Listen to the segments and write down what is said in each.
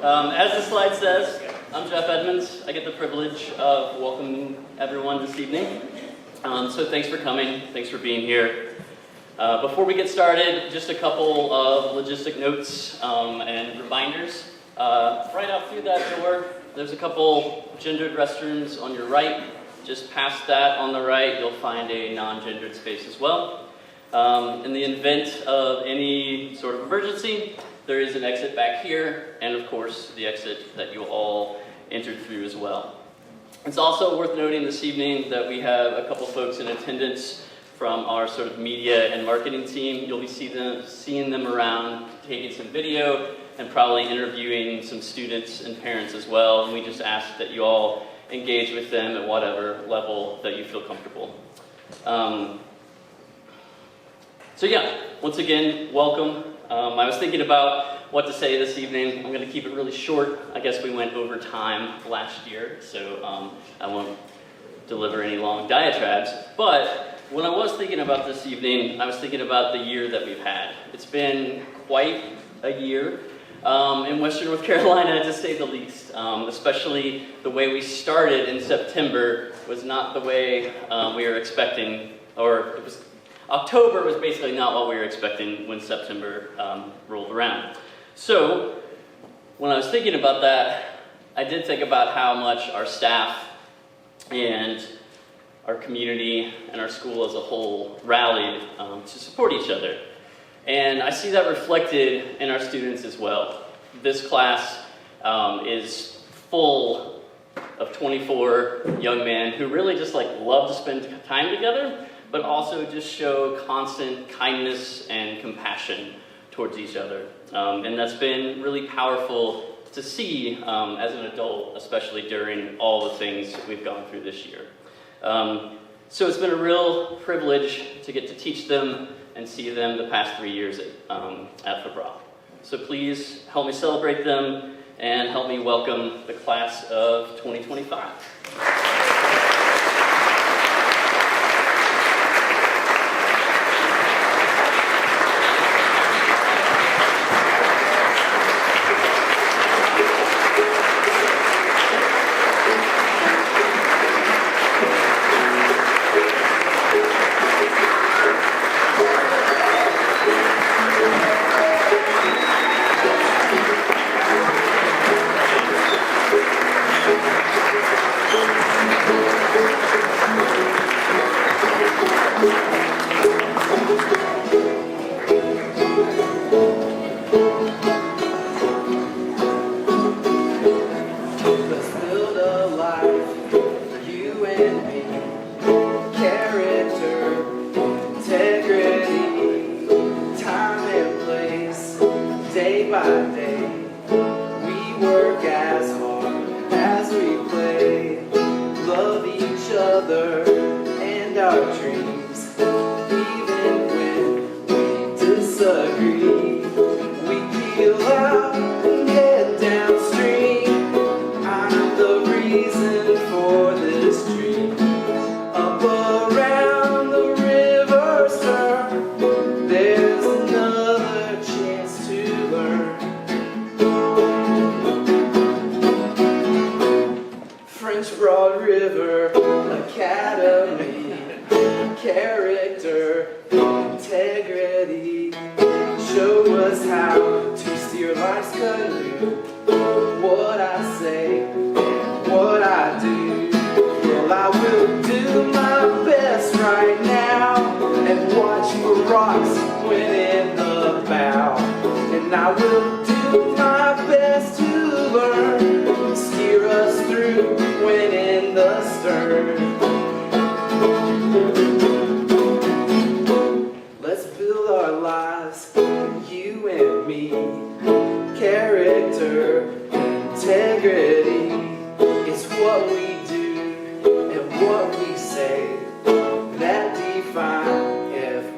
As the slide says, I'm Jeff Edmonds. I get the privilege of welcoming everyone this evening. So thanks for coming. Thanks for being here. Before we get started, just a couple of logistic notes and reminders. Right out through that door, there's a couple gendered restrooms on your right. Just past that on the right, you'll find a non-gendered space as well. In the event of any sort of emergency, there is an exit back here, and of course, the exit that you all entered through as well. It's also worth noting this evening that we have a couple folks in attendance from our sort of media and marketing team. You'll be seeing them around, taking some video, and probably interviewing some students and parents as well. And we just ask that you all engage with them at whatever level that you feel comfortable. So yeah, once again, welcome. I was thinking about what to say this evening. I'm going to keep it really short. I guess we went over time last year, so I won't deliver any long diatribes. But when I was thinking about this evening, I was thinking about the year that we've had. It's been quite a year in Western North Carolina, to say the least. Especially the way we started in September was not the way we were expecting, or it was October was basically not what we were expecting when September rolled around. So, when I was thinking about that, I did think about how much our staff and our community and our school as a whole rallied to support each other. And I see that reflected in our students as well. This class is full of 24 young men who really just love to spend time together, but also just show constant kindness and compassion towards each other. And that's been really powerful to see as an adult, especially during all the things we've gone through this year. So it's been a real privilege to get to teach them and see them the past 3 years at FBRA. So please help me celebrate them and help me welcome the class of 2025.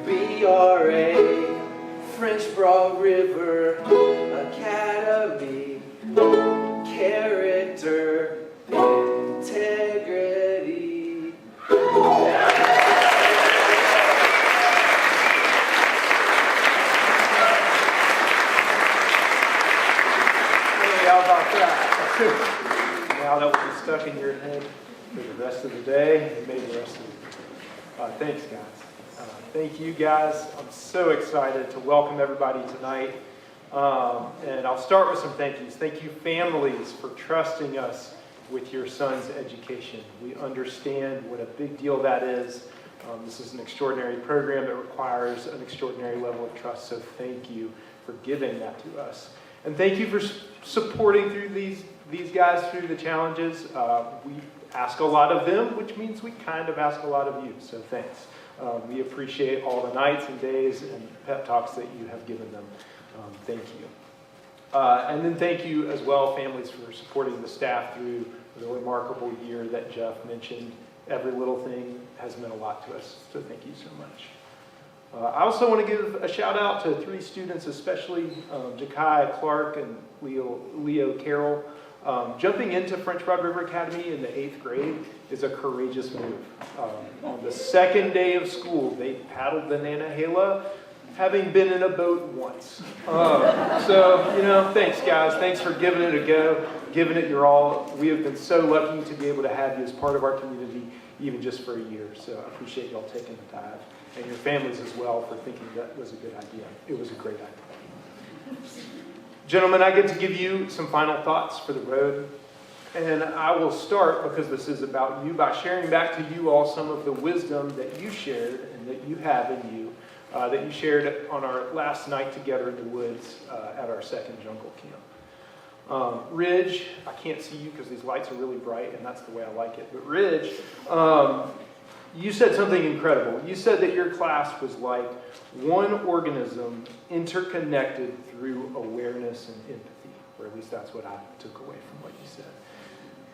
FBRA, French Broad River Academy, character, integrity. how about that? Now that will be stuck in your head for the rest of the day and maybe the rest of the week. Thanks, guys. Thank you, guys. I'm so excited to welcome everybody tonight. And I'll start with some thank yous. Thank you, families, for trusting us with your son's education. We understand what a big deal that is. This is an extraordinary program that requires an extraordinary level of trust, so thank you for giving that to us. And thank you for supporting through these guys through the challenges. We ask a lot of them, which means we kind of ask a lot of you, so thanks. We appreciate all the nights and days and pep talks that you have given them. Thank you. And then thank you as well, families, for supporting the staff through the remarkable year that Jeff mentioned. Every little thing has meant a lot to us, so thank you so much. I also want to give a shout out to 3 students, especially Jakai Clark and Leo Carroll. Jumping into French Broad River Academy in the 8th grade is a courageous move. On the second day of school, they paddled the Nantahala, having been in a boat once. So, thanks, guys. Thanks for giving it a go, giving it your all. We have been so lucky to be able to have you as part of our community, even just for a year. So I appreciate y'all taking the dive, and your families as well for thinking that was a good idea. It was a great idea. Gentlemen, I get to give you some final thoughts for the road. And I will start, because this is about you, by sharing back to you all some of the wisdom that you shared and that you have in you, that you shared on our last night together in the woods at our second jungle camp. Ridge, I can't see you because these lights are really bright, and that's the way I like it. But Ridge, you said something incredible. You said that your class was like one organism interconnected through awareness and empathy, or at least that's what I took away from what you said.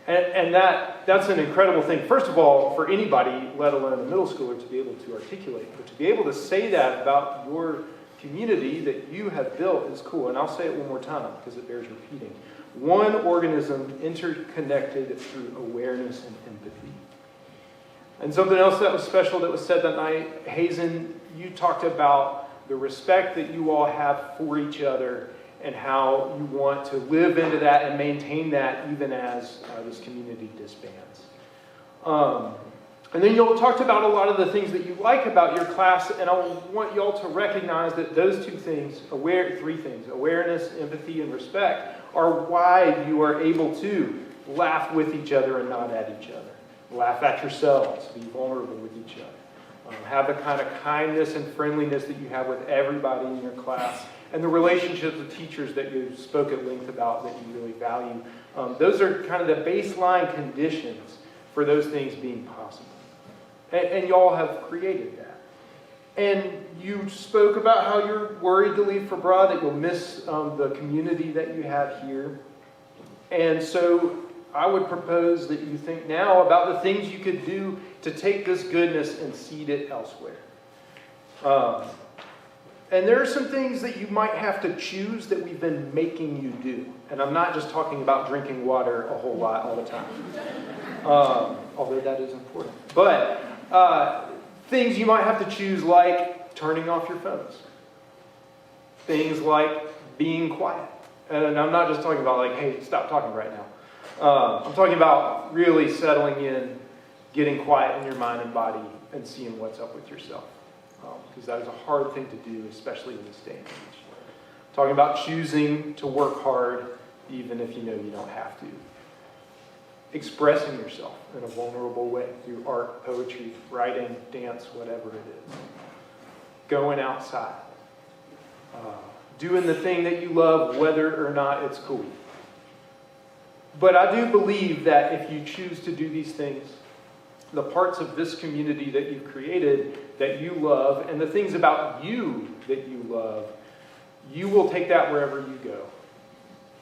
And that's an incredible thing. First of all, for anybody, let alone a middle schooler, to be able to articulate, but to be able to say that about your community that you have built is cool. And I'll say it one more time because it bears repeating. One organism interconnected through awareness and empathy. And something else that was special that was said that night, Hazen, you talked about the respect that you all have for each other and how you want to live into that and maintain that even as this community disbands. And then you all talked about a lot of the things that you like about your class, and I want you all to recognize that those 3 things, awareness, empathy, and respect, are why you are able to laugh with each other and not at each other. Laugh at yourselves, be vulnerable with each other. Have the kind of kindness and friendliness that you have with everybody in your class, and the relationships with teachers that you spoke at length about that you really value. Those are kind of the baseline conditions for those things being possible. And y'all have created that. And you spoke about how you're worried to leave for Broad, that you'll miss the community that you have here. And so I would propose that you think now about the things you could do to take this goodness and seed it elsewhere. And there are some things that you might have to choose that we've been making you do. And I'm not just talking about drinking water a whole lot all the time. Although that is important. But things you might have to choose, like turning off your phones. Things like being quiet. And I'm not just talking about like, hey, stop talking right now. I'm talking about really settling in, getting quiet in your mind and body, and seeing what's up with yourself. Because that is a hard thing to do, especially in this day and age. Talking about choosing to work hard, even if you know you don't have to. Expressing yourself in a vulnerable way through art, poetry, writing, dance, whatever it is. Going outside. Doing the thing that you love, whether or not it's cool. But I do believe that if you choose to do these things, the parts of this community that you've created, that you love, and the things about you that you love, you will take that wherever you go.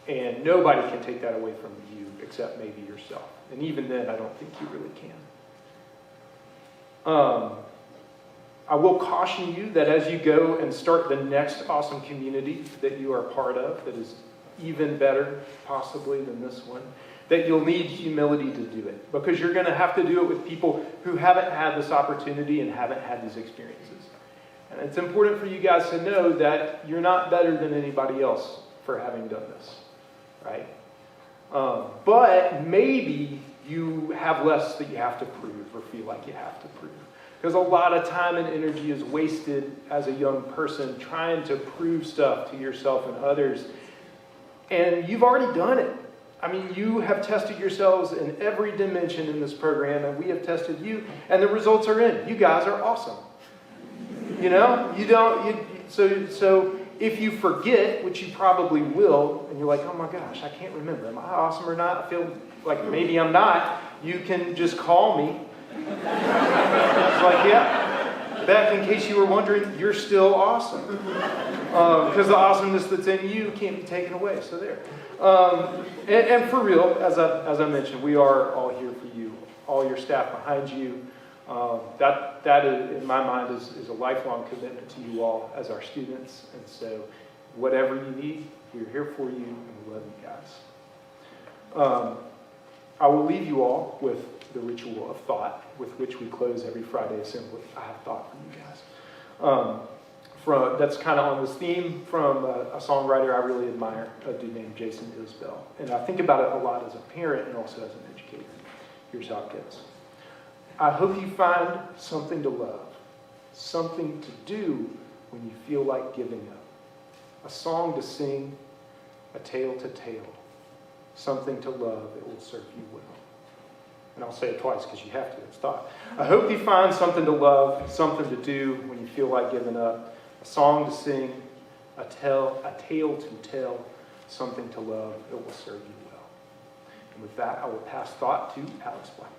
And nobody can take that away from you except maybe yourself. And even then, I don't think you really can. I will caution you that as you go and start the next awesome community that you are part of, that is even better possibly than this one, that you'll need humility to do it. Because you're going to have to do it with people who haven't had this opportunity and haven't had these experiences. And it's important for you guys to know that you're not better than anybody else for having done this. right? But maybe you have less that you have to prove or feel like you have to prove. Because a lot of time and energy is wasted as a young person trying to prove stuff to yourself and others. And you've already done it. I mean, you have tested yourselves in every dimension in this program, and we have tested you, and the results are in. You guys are awesome. You know, so if you forget, which you probably will, and you're like, oh my gosh, I can't remember. Am I awesome or not? I feel like maybe I'm not. You can just call me. It's like, yeah, back in case you were wondering, you're still awesome. Because the awesomeness that's in you can't be taken away. So there. And for real, as I mentioned, we are all here for you. All your staff behind you. That is, in my mind, is a lifelong commitment to you all as our students. And so whatever you need, we're here for you, and we love you guys. I will leave you all with the ritual of thought with which we close every Friday assembly. I have thought for you guys. That's kind of on this theme from a songwriter I really admire, a dude named Jason Isbell. And I think about it a lot as a parent and also as an educator. Here's how it goes. I hope you find something to love, something to do when you feel like giving up, a song to sing, a tale to tell, something to love that will serve you well. And I'll say it twice because you have to, it's thought. I hope you find something to love, something to do when you feel like giving up, a song to sing, a tale to tell, something to love that will serve you well. And with that, I will pass thought to Alex Black.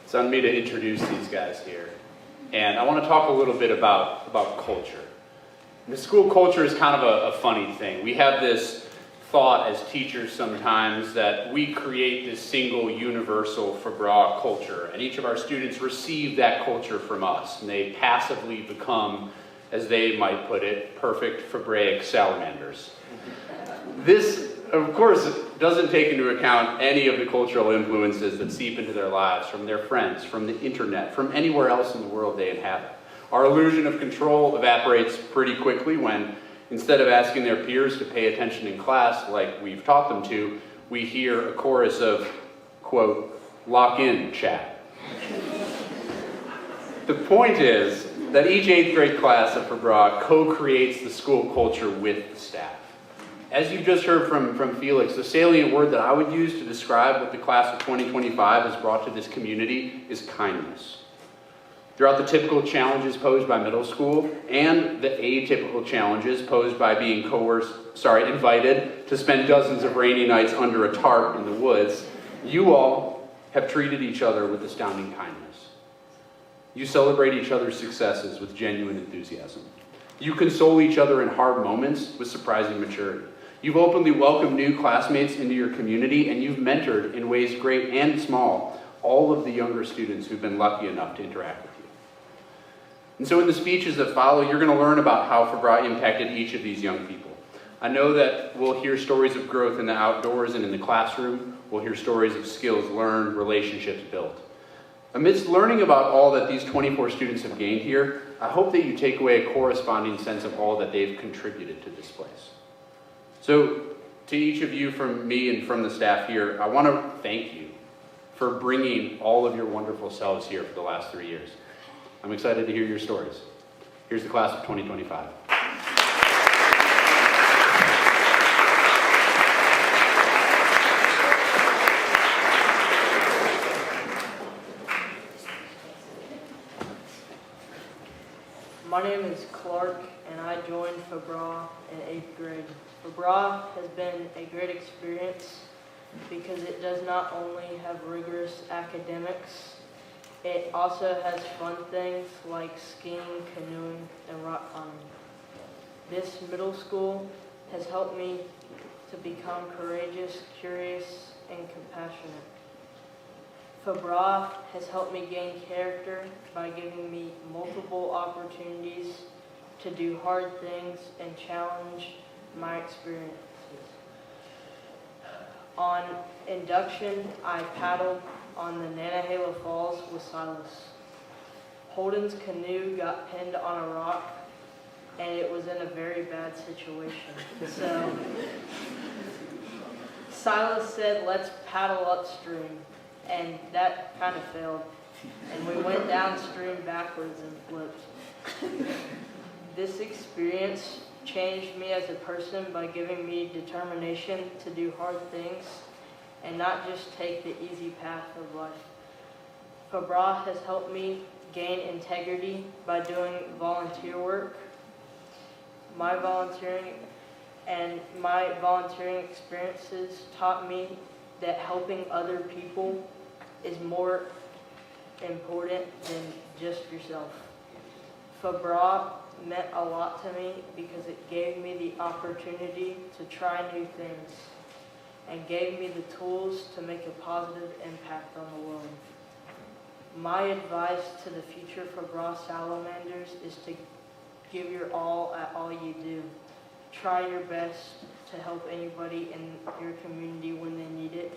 It's on me to introduce these guys here. And I want to talk a little bit about culture. The school culture is kind of a funny thing. We have this thought as teachers sometimes that we create this single universal FBRA culture, and each of our students receive that culture from us, and they passively become, as they might put it, perfect FBRAic salamanders. This, of course, doesn't take into account any of the cultural influences that seep into their lives from their friends, from the internet, from anywhere else in the world they inhabit. Our illusion of control evaporates pretty quickly when, instead of asking their peers to pay attention in class like we've taught them to, we hear a chorus of, quote, lock in, chat. The point is that each 8th grade class of FBRA co-creates the school culture with the staff. As you just heard from Felix, the salient word that I would use to describe what the class of 2025 has brought to this community is kindness. Throughout the typical challenges posed by middle school and the atypical challenges posed by being invited to spend dozens of rainy nights under a tarp in the woods, you all have treated each other with astounding kindness. You celebrate each other's successes with genuine enthusiasm. You console each other in hard moments with surprising maturity. You've openly welcomed new classmates into your community, and you've mentored in ways great and small all of the younger students who've been lucky enough to interact with you. And so in the speeches that follow, you're going to learn about how FBRA impacted each of these young people. I know that we'll hear stories of growth in the outdoors and in the classroom. We'll hear stories of skills learned, relationships built. Amidst learning about all that these 24 students have gained here, I hope that you take away a corresponding sense of all that they've contributed to this place. So, to each of you from me and from the staff here, I want to thank you for bringing all of your wonderful selves here for the last 3 years. I'm excited to hear your stories. Here's the class of 2025. My name is Clark, and I joined FBRA in 8th grade. FBRA has been a great experience because it does not only have rigorous academics, it also has fun things like skiing, canoeing, and rock climbing. This middle school has helped me to become courageous, curious, and compassionate. FBRA has helped me gain character by giving me multiple opportunities to do hard things and challenge my experiences. On induction, I paddled on the Nantahala Falls with Silas. Holden's canoe got pinned on a rock, and it was in a very bad situation. So Silas said, let's paddle upstream, and that kind of failed. And we went downstream backwards and flipped. This experience changed me as a person by giving me determination to do hard things and not just take the easy path of life. FBRA has helped me gain integrity by doing volunteer work. My volunteering experiences taught me that helping other people is more important than just yourself. FBRA meant a lot to me because it gave me the opportunity to try new things and gave me the tools to make a positive impact on the world. My advice to the future FBRA salamanders is to give your all at all you do. Try your best to help anybody in your community when they need it.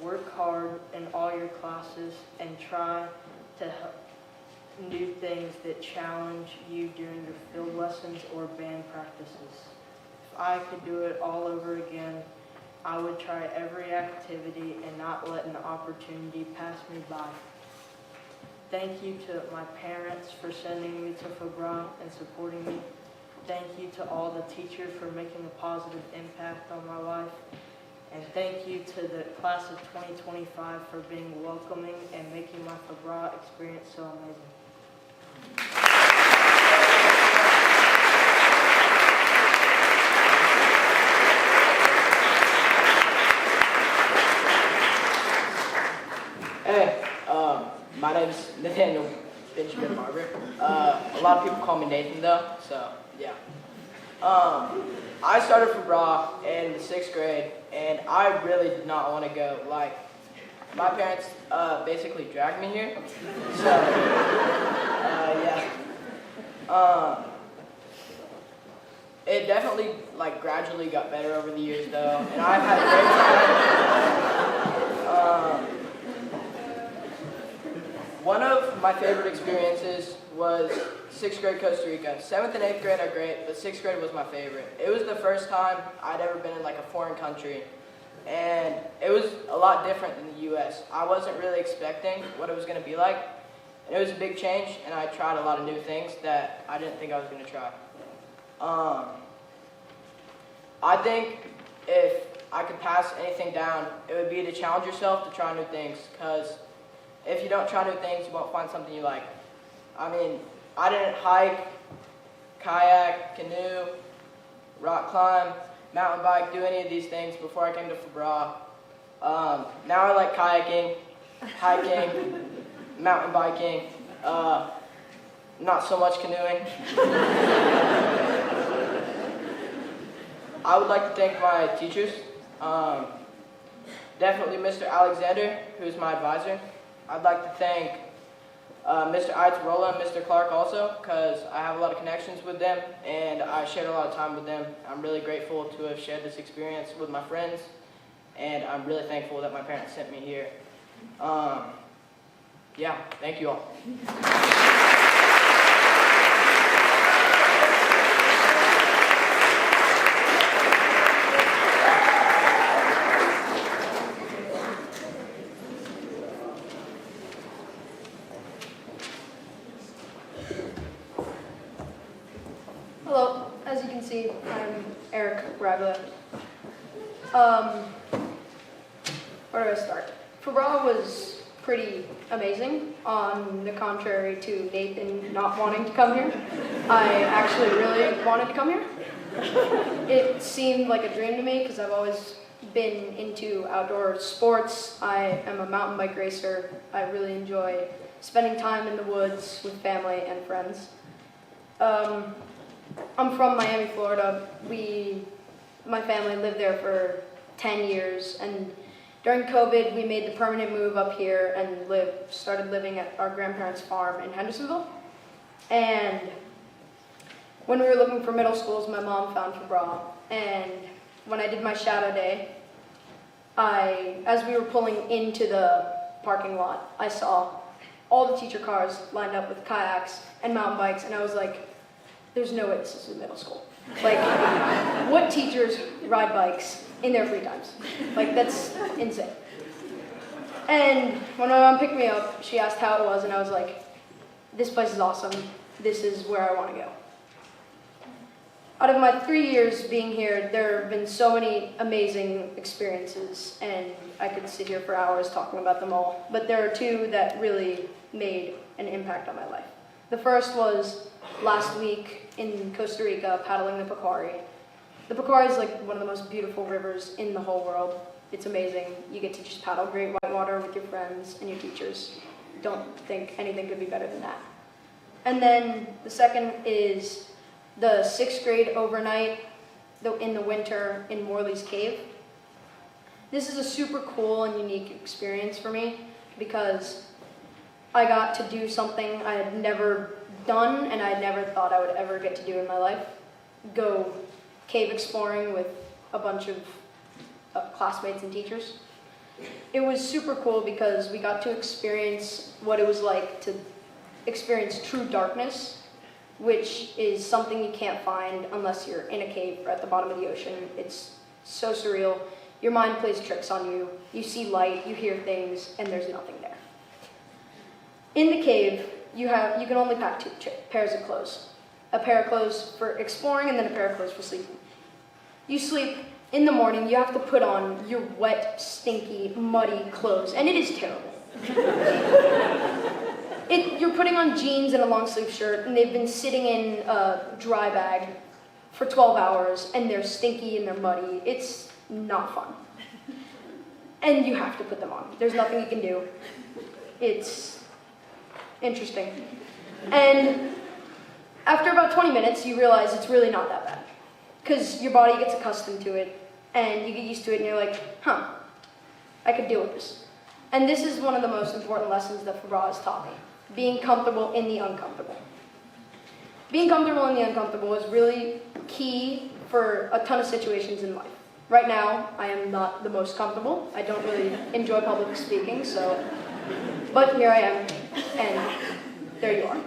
Work hard in all your classes and try to help new things that challenge you during your field lessons or band practices. If I could do it all over again, I would try every activity and not let an opportunity pass me by. Thank you to my parents for sending me to FBRA and supporting me. Thank you to all the teachers for making a positive impact on my life. And thank you to the class of 2025 for being welcoming and making my FBRA experience so amazing. Hey, my name's Nathaniel Benjamin Barber. A lot of people call me Nathan though, so yeah. I started for FBRA in the 6th grade, and I really did not want to go. Like, my parents basically dragged me here, so yeah. It definitely gradually got better over the years though, and I've had a great time. One of my favorite experiences was 6th grade Costa Rica. 7th and 8th grade are great, but 6th grade was my favorite. It was the first time I'd ever been in a foreign country, and it was a lot different than the U.S. I wasn't really expecting what it was going to be like, and it was a big change, and I tried a lot of new things that I didn't think I was going to try. I think if I could pass anything down, it would be to challenge yourself to try new things, because if you don't try new things, you won't find something you like. I mean, I didn't hike, kayak, canoe, rock climb, mountain bike, do any of these things before I came to FBRA. Now I like kayaking, hiking, mountain biking, not so much canoeing. I would like to thank my teachers. Definitely Mr. Alexander, who's my advisor. I'd like to thank Mr. Aitzrola and Mr. Clark also, because I have a lot of connections with them, and I shared a lot of time with them. I'm really grateful to have shared this experience with my friends, and I'm really thankful that my parents sent me here. Yeah, thank you all. Hello, as you can see, I'm Eric Ragla. Where do I start? FBRA was pretty amazing, on the contrary to Nathan not wanting to come here. I actually really wanted to come here. It seemed like a dream to me because I've always been into outdoor sports. I am a mountain bike racer. I really enjoy spending time in the woods with family and friends. I'm from Miami, Florida. My family lived there for 10 years, and during COVID, we made the permanent move up here and started living at our grandparents' farm in Hendersonville. And when we were looking for middle schools, my mom found FBRA, and when I did my shadow day, as we were pulling into the parking lot, I saw all the teacher cars lined up with kayaks and mountain bikes, and I was like, there's no way this is a middle school. Like, what teachers ride bikes in their free times? Like, that's insane. And when my mom picked me up, she asked how it was, and I was like, this place is awesome. This is where I want to go. Out of my 3 years being here, there have been so many amazing experiences, and I could sit here for hours talking about them all. But there are two that really made an impact on my life. The first was last week in Costa Rica, paddling the Pequari. The Pequari is like one of the most beautiful rivers in the whole world. It's amazing. You get to just paddle great whitewater with your friends and your teachers. Don't think anything could be better than that. And then the second is the 6th grade overnight in the winter in Morley's Cave. This is a super cool and unique experience for me because I got to do something I had never done and I had never thought I would ever get to do in my life. Go cave exploring with a bunch of classmates and teachers. It was super cool because we got to experience what it was like to experience true darkness, which is something you can't find unless you're in a cave or at the bottom of the ocean. It's so surreal. Your mind plays tricks on you. You see light, you hear things, and there's nothing there. In the cave, you can only pack 2 pairs of clothes. A pair of clothes for exploring and then a pair of clothes for sleeping. You sleep in the morning, you have to put on your wet, stinky, muddy clothes, and it is terrible. You're putting on jeans and a long sleeve shirt, and they've been sitting in a dry bag for 12 hours, and they're stinky and they're muddy. It's not fun. And you have to put them on. There's nothing you can do. It's interesting. And after about 20 minutes, you realize it's really not that bad. Because your body gets accustomed to it, and you get used to it, and you're like, I could deal with this. And this is one of the most important lessons that FBRA has taught me. Being comfortable in the uncomfortable. Being comfortable in the uncomfortable is really key for a ton of situations in life. Right now, I am not the most comfortable. I don't really enjoy public speaking, but here I am, and there you are.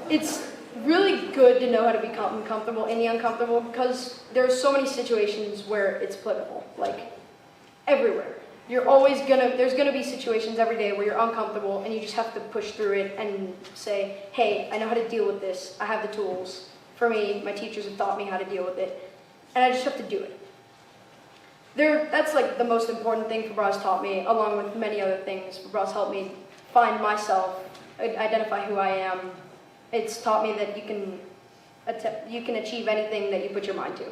It's really good to know how to become comfortable in the uncomfortable because there are so many situations where it's applicable, like everywhere. There's gonna be situations every day where you're uncomfortable and you just have to push through it and say, hey, I know how to deal with this. I have the tools. For me, my teachers have taught me how to deal with it, and I just have to do it. That's like the most important thing FBRA's taught me, along with many other things. FBRA's helped me find myself, identify who I am. It's taught me that you can achieve anything that you put your mind to.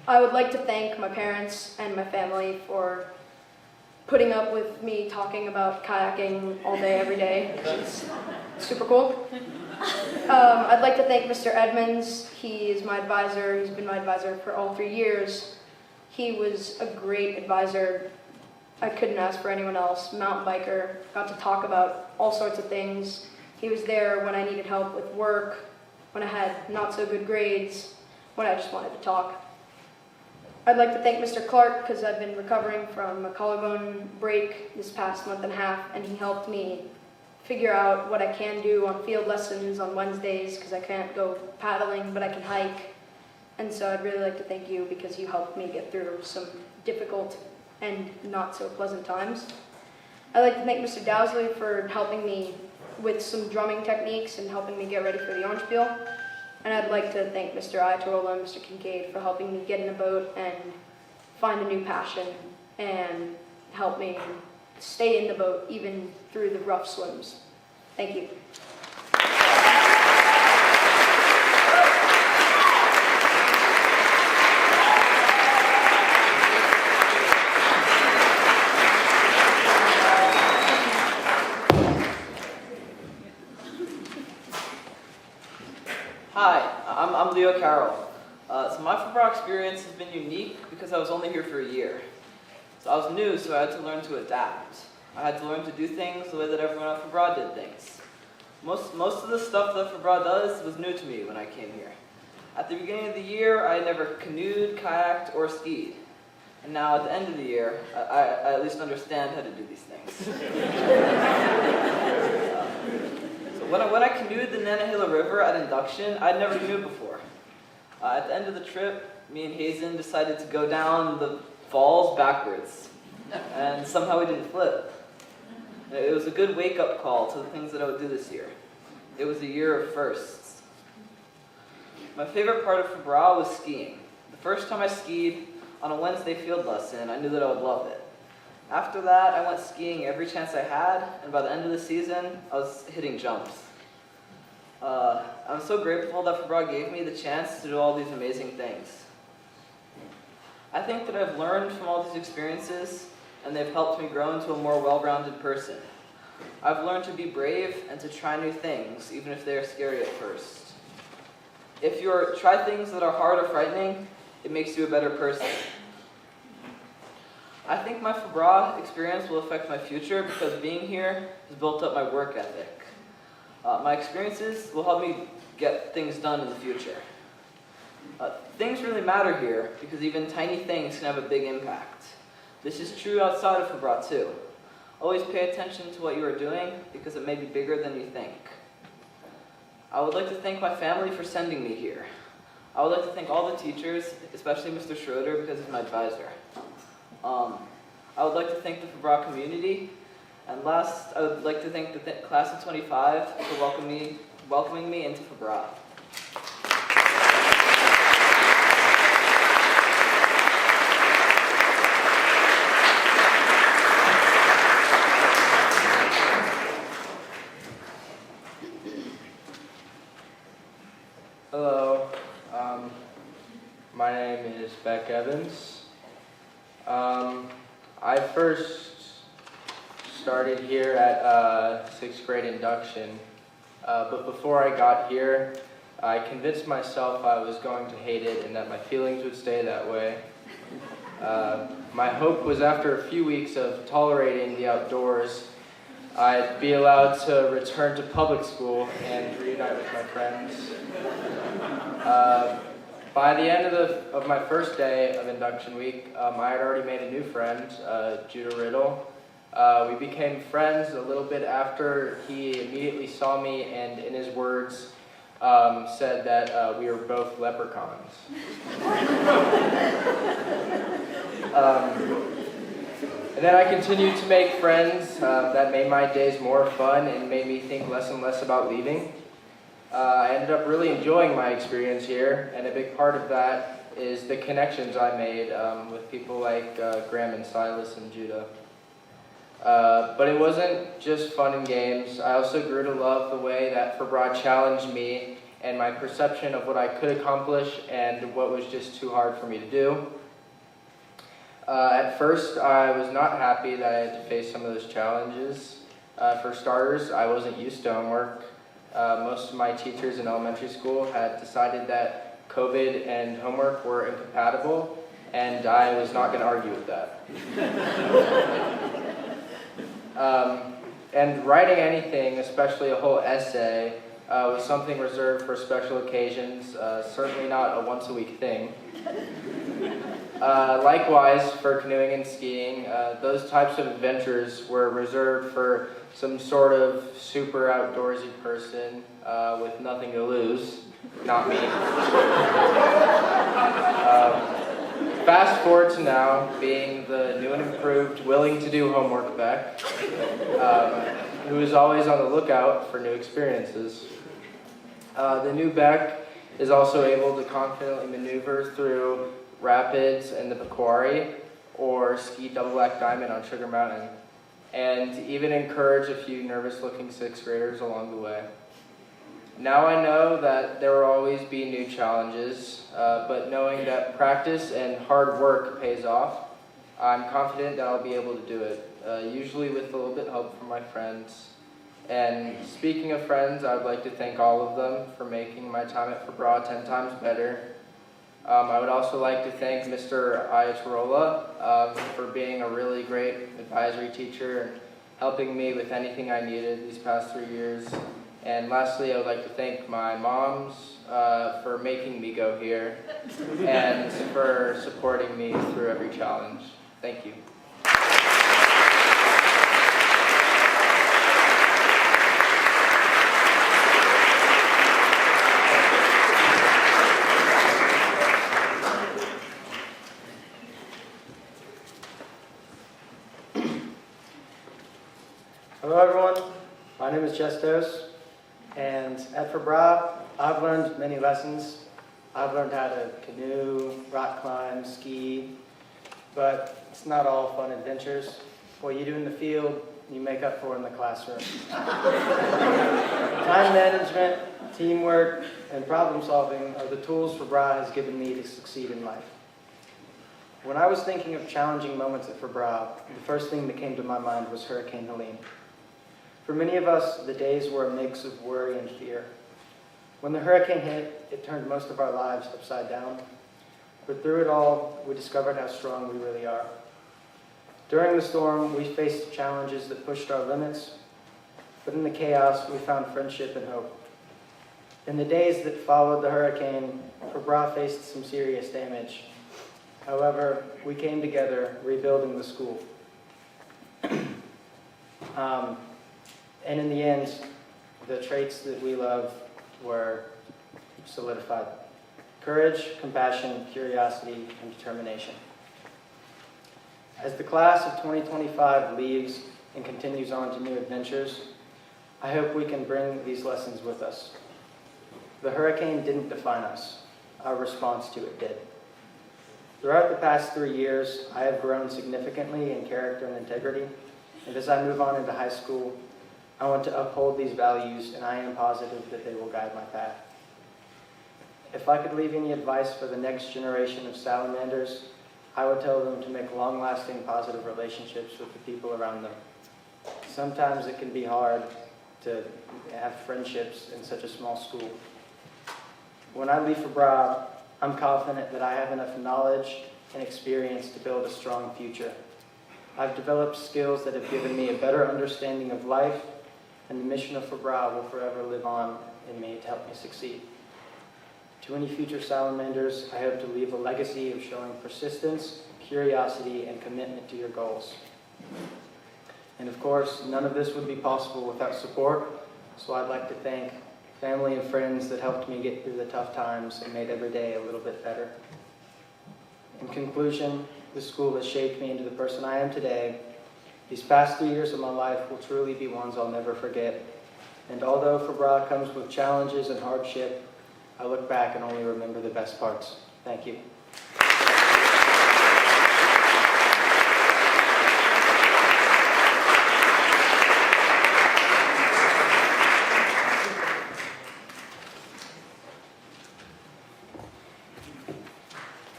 I would like to thank my parents and my family for putting up with me talking about kayaking all day, every day. It's super cool. I'd like to thank Mr. Edmonds. He is my advisor. He's been my advisor for all 3 years. He was a great advisor. I couldn't ask for anyone else. Mountain biker, got to talk about all sorts of things. He was there when I needed help with work, when I had not so good grades, when I just wanted to talk. I'd like to thank Mr. Clark because I've been recovering from a collarbone break this past month and a half, and he helped me figure out what I can do on field lessons on Wednesdays because I can't go paddling, but I can hike. And so I'd really like to thank you because you helped me get through some difficult and not so pleasant times. I'd like to thank Mr. Dowsley for helping me with some drumming techniques and helping me get ready for the Orange Peel. And I'd like to thank Mr. Ayatollah and Mr. Kincaid for helping me get in a boat and find a new passion and help me stay in the boat even through the rough swims. Thank you. Hi, I'm Leo Carroll. So my FBRA experience has been unique because I was only here for a year. So I was new, so I had to learn to adapt. I had to learn to do things the way that everyone at FBRA did things. Most of the stuff that FBRA does was new to me when I came here. At the beginning of the year, I never canoed, kayaked, or skied. And now at the end of the year, I at least understand how to do these things. So when I canoed the Nantahala River at induction, I'd never canoed before. At the end of the trip, me and Hazen decided to go down the falls backwards. And somehow we didn't flip. It was a good wake-up call to the things that I would do this year. It was a year of firsts. My favorite part of FBRA was skiing. The first time I skied on a Wednesday field lesson, I knew that I would love it. After that, I went skiing every chance I had, and by the end of the season, I was hitting jumps. I'm so grateful that FBRA gave me the chance to do all these amazing things. I think that I've learned from all these experiences, and they've helped me grow into a more well-rounded person. I've learned to be brave and to try new things, even if they are scary at first. If you try things that are hard or frightening, it makes you a better person. I think my FBRA experience will affect my future because being here has built up my work ethic. My experiences will help me get things done in the future. Things really matter here because even tiny things can have a big impact. This is true outside of FBRA too. Always pay attention to what you are doing because it may be bigger than you think. I would like to thank my family for sending me here. I would like to thank all the teachers, especially Mr. Schroeder because he's my advisor. I would like to thank the FBRA community. And last, I would like to thank the class of 25 for welcoming me into FBRA. Hello, my name is Beck Evans. I first started here at 6th grade induction, but before I got here, I convinced myself I was going to hate it and that my feelings would stay that way. My hope was after a few weeks of tolerating the outdoors, I'd be allowed to return to public school and reunite with my friends. By the end of my first day of induction week, I had already made a new friend, Judah Riddle. We became friends a little bit after he immediately saw me and, in his words, said that we were both leprechauns. And then I continued to make friends that made my days more fun and made me think less and less about leaving. I ended up really enjoying my experience here, and a big part of that is the connections I made with people like Graham and Silas and Judah. But it wasn't just fun and games. I also grew to love the way that FBRA challenged me and my perception of what I could accomplish and what was just too hard for me to do. At first, I was not happy that I had to face some of those challenges. For starters, I wasn't used to homework. Most of my teachers in elementary school had decided that COVID and homework were incompatible, and I was not going to argue with that. And writing anything, especially a whole essay, was something reserved for special occasions, certainly not a once-a-week thing. Likewise, for canoeing and skiing, those types of adventures were reserved for some sort of super outdoorsy person with nothing to lose. Not me. Fast forward to now, being the new and improved, willing to do homework Beck, who is always on the lookout for new experiences. The new Beck is also able to confidently maneuver through rapids in the Pequari or ski double black diamond on Sugar Mountain, and even encourage a few nervous-looking sixth graders along the way. Now I know that there will always be new challenges, but knowing that practice and hard work pays off, I'm confident that I'll be able to do it, usually with a little bit of help from my friends. And speaking of friends, I would like to thank all of them for making my time at FBRA 10 times better. I would also like to thank Mr. Ayatollah for being a really great advisory teacher and helping me with anything I needed these past 3 years. And lastly, I would like to thank my moms for making me go here and for supporting me through every challenge. Thank you. Hello everyone, my name is Chestos, and at FBRA, I've learned many lessons. I've learned how to canoe, rock climb, ski, but it's not all fun adventures. What you do in the field, you make up for in the classroom. Time management, teamwork, and problem solving are the tools FBRA has given me to succeed in life. When I was thinking of challenging moments at FBRA, the first thing that came to my mind was Hurricane Helene. For many of us, the days were a mix of worry and fear. When the hurricane hit, it turned most of our lives upside down. But through it all, we discovered how strong we really are. During the storm, we faced challenges that pushed our limits, but in the chaos, we found friendship and hope. In the days that followed the hurricane, FBRA faced some serious damage. However, we came together, rebuilding the school. And in the end, the traits that we love were solidified. Courage, compassion, curiosity, and determination. As the class of 2025 leaves and continues on to new adventures, I hope we can bring these lessons with us. The hurricane didn't define us. Our response to it did. Throughout the past 3 years, I have grown significantly in character and integrity, and as I move on into high school, I want to uphold these values, and I am positive that they will guide my path. If I could leave any advice for the next generation of salamanders, I would tell them to make long-lasting positive relationships with the people around them. Sometimes it can be hard to have friendships in such a small school. When I leave FBRA, I'm confident that I have enough knowledge and experience to build a strong future. I've developed skills that have given me a better understanding of life, and the mission of FBRA will forever live on in me to help me succeed. To any future salamanders, I hope to leave a legacy of showing persistence, curiosity, and commitment to your goals. And of course, none of this would be possible without support, so I'd like to thank family and friends that helped me get through the tough times and made every day a little bit better. In conclusion, this school has shaped me into the person I am today. These past 3 years of my life will truly be ones I'll never forget. And although FBRA comes with challenges and hardship, I look back and only remember the best parts. Thank you.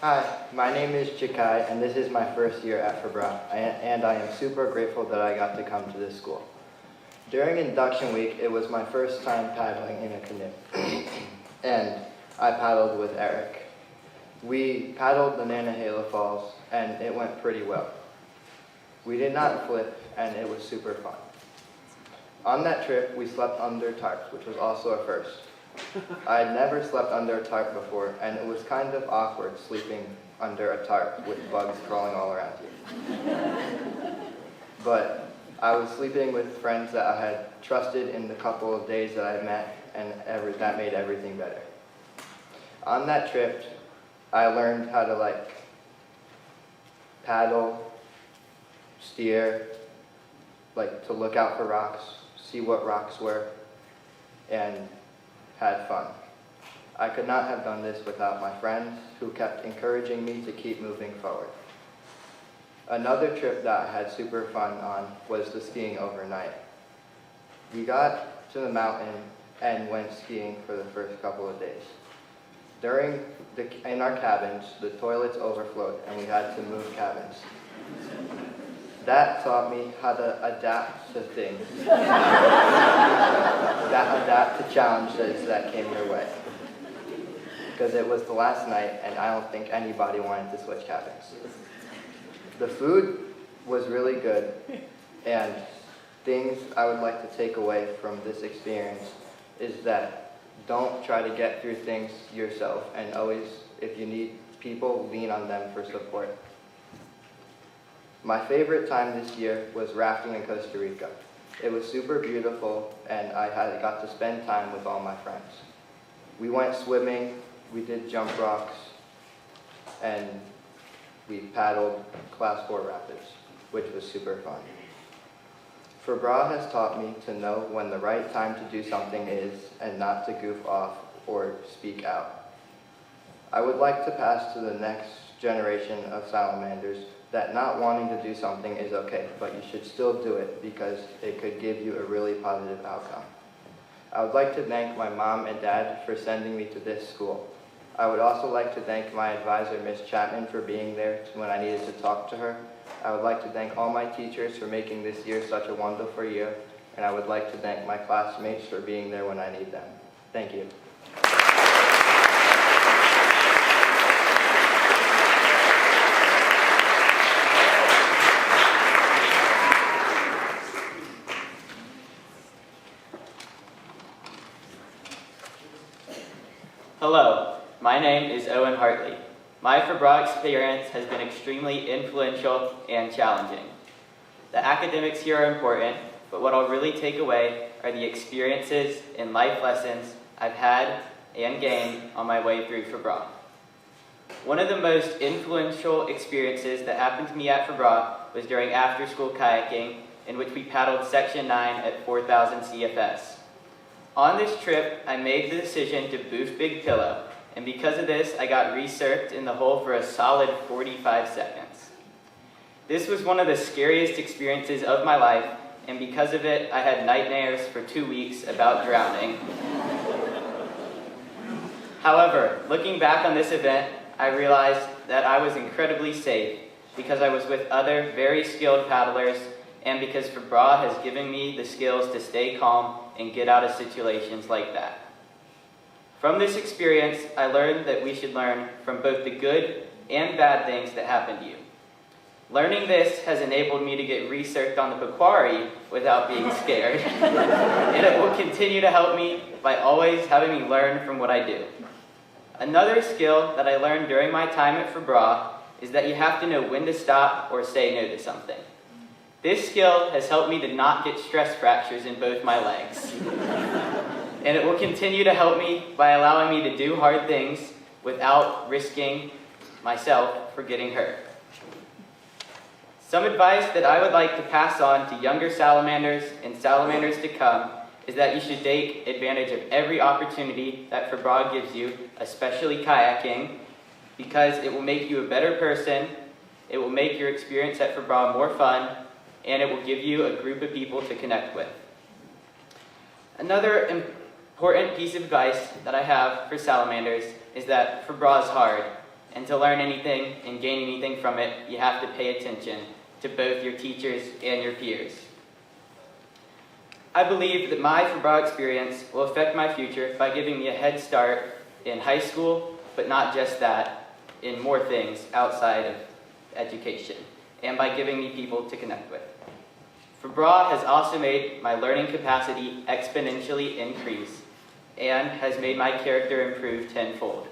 Hi, my name is Chikai, and this is my first year at FBRA, and I am super grateful that I got to come to this school. During induction week, it was my first time paddling in a canoe, and I paddled with Eric. We paddled the Nantahala Falls, and it went pretty well. We did not flip, and it was super fun. On that trip, we slept under tarps, which was also a first. I had never slept under a tarp before, and it was kind of awkward sleeping under a tarp with bugs crawling all around you. But I was sleeping with friends that I had trusted in the couple of days that I met, and that made everything better. On that trip, I learned how to paddle, steer, to look out for rocks, see what rocks were, and had fun. I could not have done this without my friends who kept encouraging me to keep moving forward. Another trip that I had super fun on was the skiing overnight. We got to the mountain and went skiing for the first couple of days. In our cabins, the toilets overflowed and we had to move cabins. That taught me how to adapt to things. Adapt to challenges that came your way. Because it was the last night and I don't think anybody wanted to switch cabins. The food was really good, and things I would like to take away from this experience is that don't try to get through things yourself, and always, if you need people, lean on them for support. My favorite time this year was rafting in Costa Rica. It was super beautiful, and I got to spend time with all my friends. We went swimming, we did jump rocks, and we paddled Class 4 rapids, which was super fun. FBRA has taught me to know when the right time to do something is and not to goof off or speak out. I would like to pass to the next generation of salamanders that not wanting to do something is okay, but you should still do it because it could give you a really positive outcome. I would like to thank my mom and dad for sending me to this school. I would also like to thank my advisor, Ms. Chapman, for being there when I needed to talk to her. I would like to thank all my teachers for making this year such a wonderful year, and I would like to thank my classmates for being there when I need them. Thank you. Hello, my name is Owen Hartley. My FBRA experience has been extremely influential and challenging. The academics here are important, but what I'll really take away are the experiences and life lessons I've had and gained on my way through FBRA. One of the most influential experiences that happened to me at FBRA was during after-school kayaking, in which we paddled Section 9 at 4,000 CFS. On this trip, I made the decision to boost Big Pillow, and because of this, I got resurfed in the hole for a solid 45 seconds. This was one of the scariest experiences of my life, and because of it, I had nightmares for 2 weeks about drowning. However, looking back on this event, I realized that I was incredibly safe because I was with other very skilled paddlers and because FBRA has given me the skills to stay calm and get out of situations like that. From this experience, I learned that we should learn from both the good and bad things that happen to you. Learning this has enabled me to get researched on the pequari without being scared, and it will continue to help me by always having me learn from what I do. Another skill that I learned during my time at FBRA is that you have to know when to stop or say no to something. This skill has helped me to not get stress fractures in both my legs. And it will continue to help me by allowing me to do hard things without risking myself for getting hurt. Some advice that I would like to pass on to younger salamanders and salamanders to come is that you should take advantage of every opportunity that FBRA gives you, especially kayaking, because it will make you a better person, it will make your experience at FBRA more fun, and it will give you a group of people to connect with. Another important piece of advice that I have for salamanders is that FBRA is hard, and to learn anything and gain anything from it, you have to pay attention to both your teachers and your peers. I believe that my FBRA experience will affect my future by giving me a head start in high school, but not just that, in more things outside of education, and by giving me people to connect with. FBRA has also made my learning capacity exponentially increase and has made my character improve tenfold.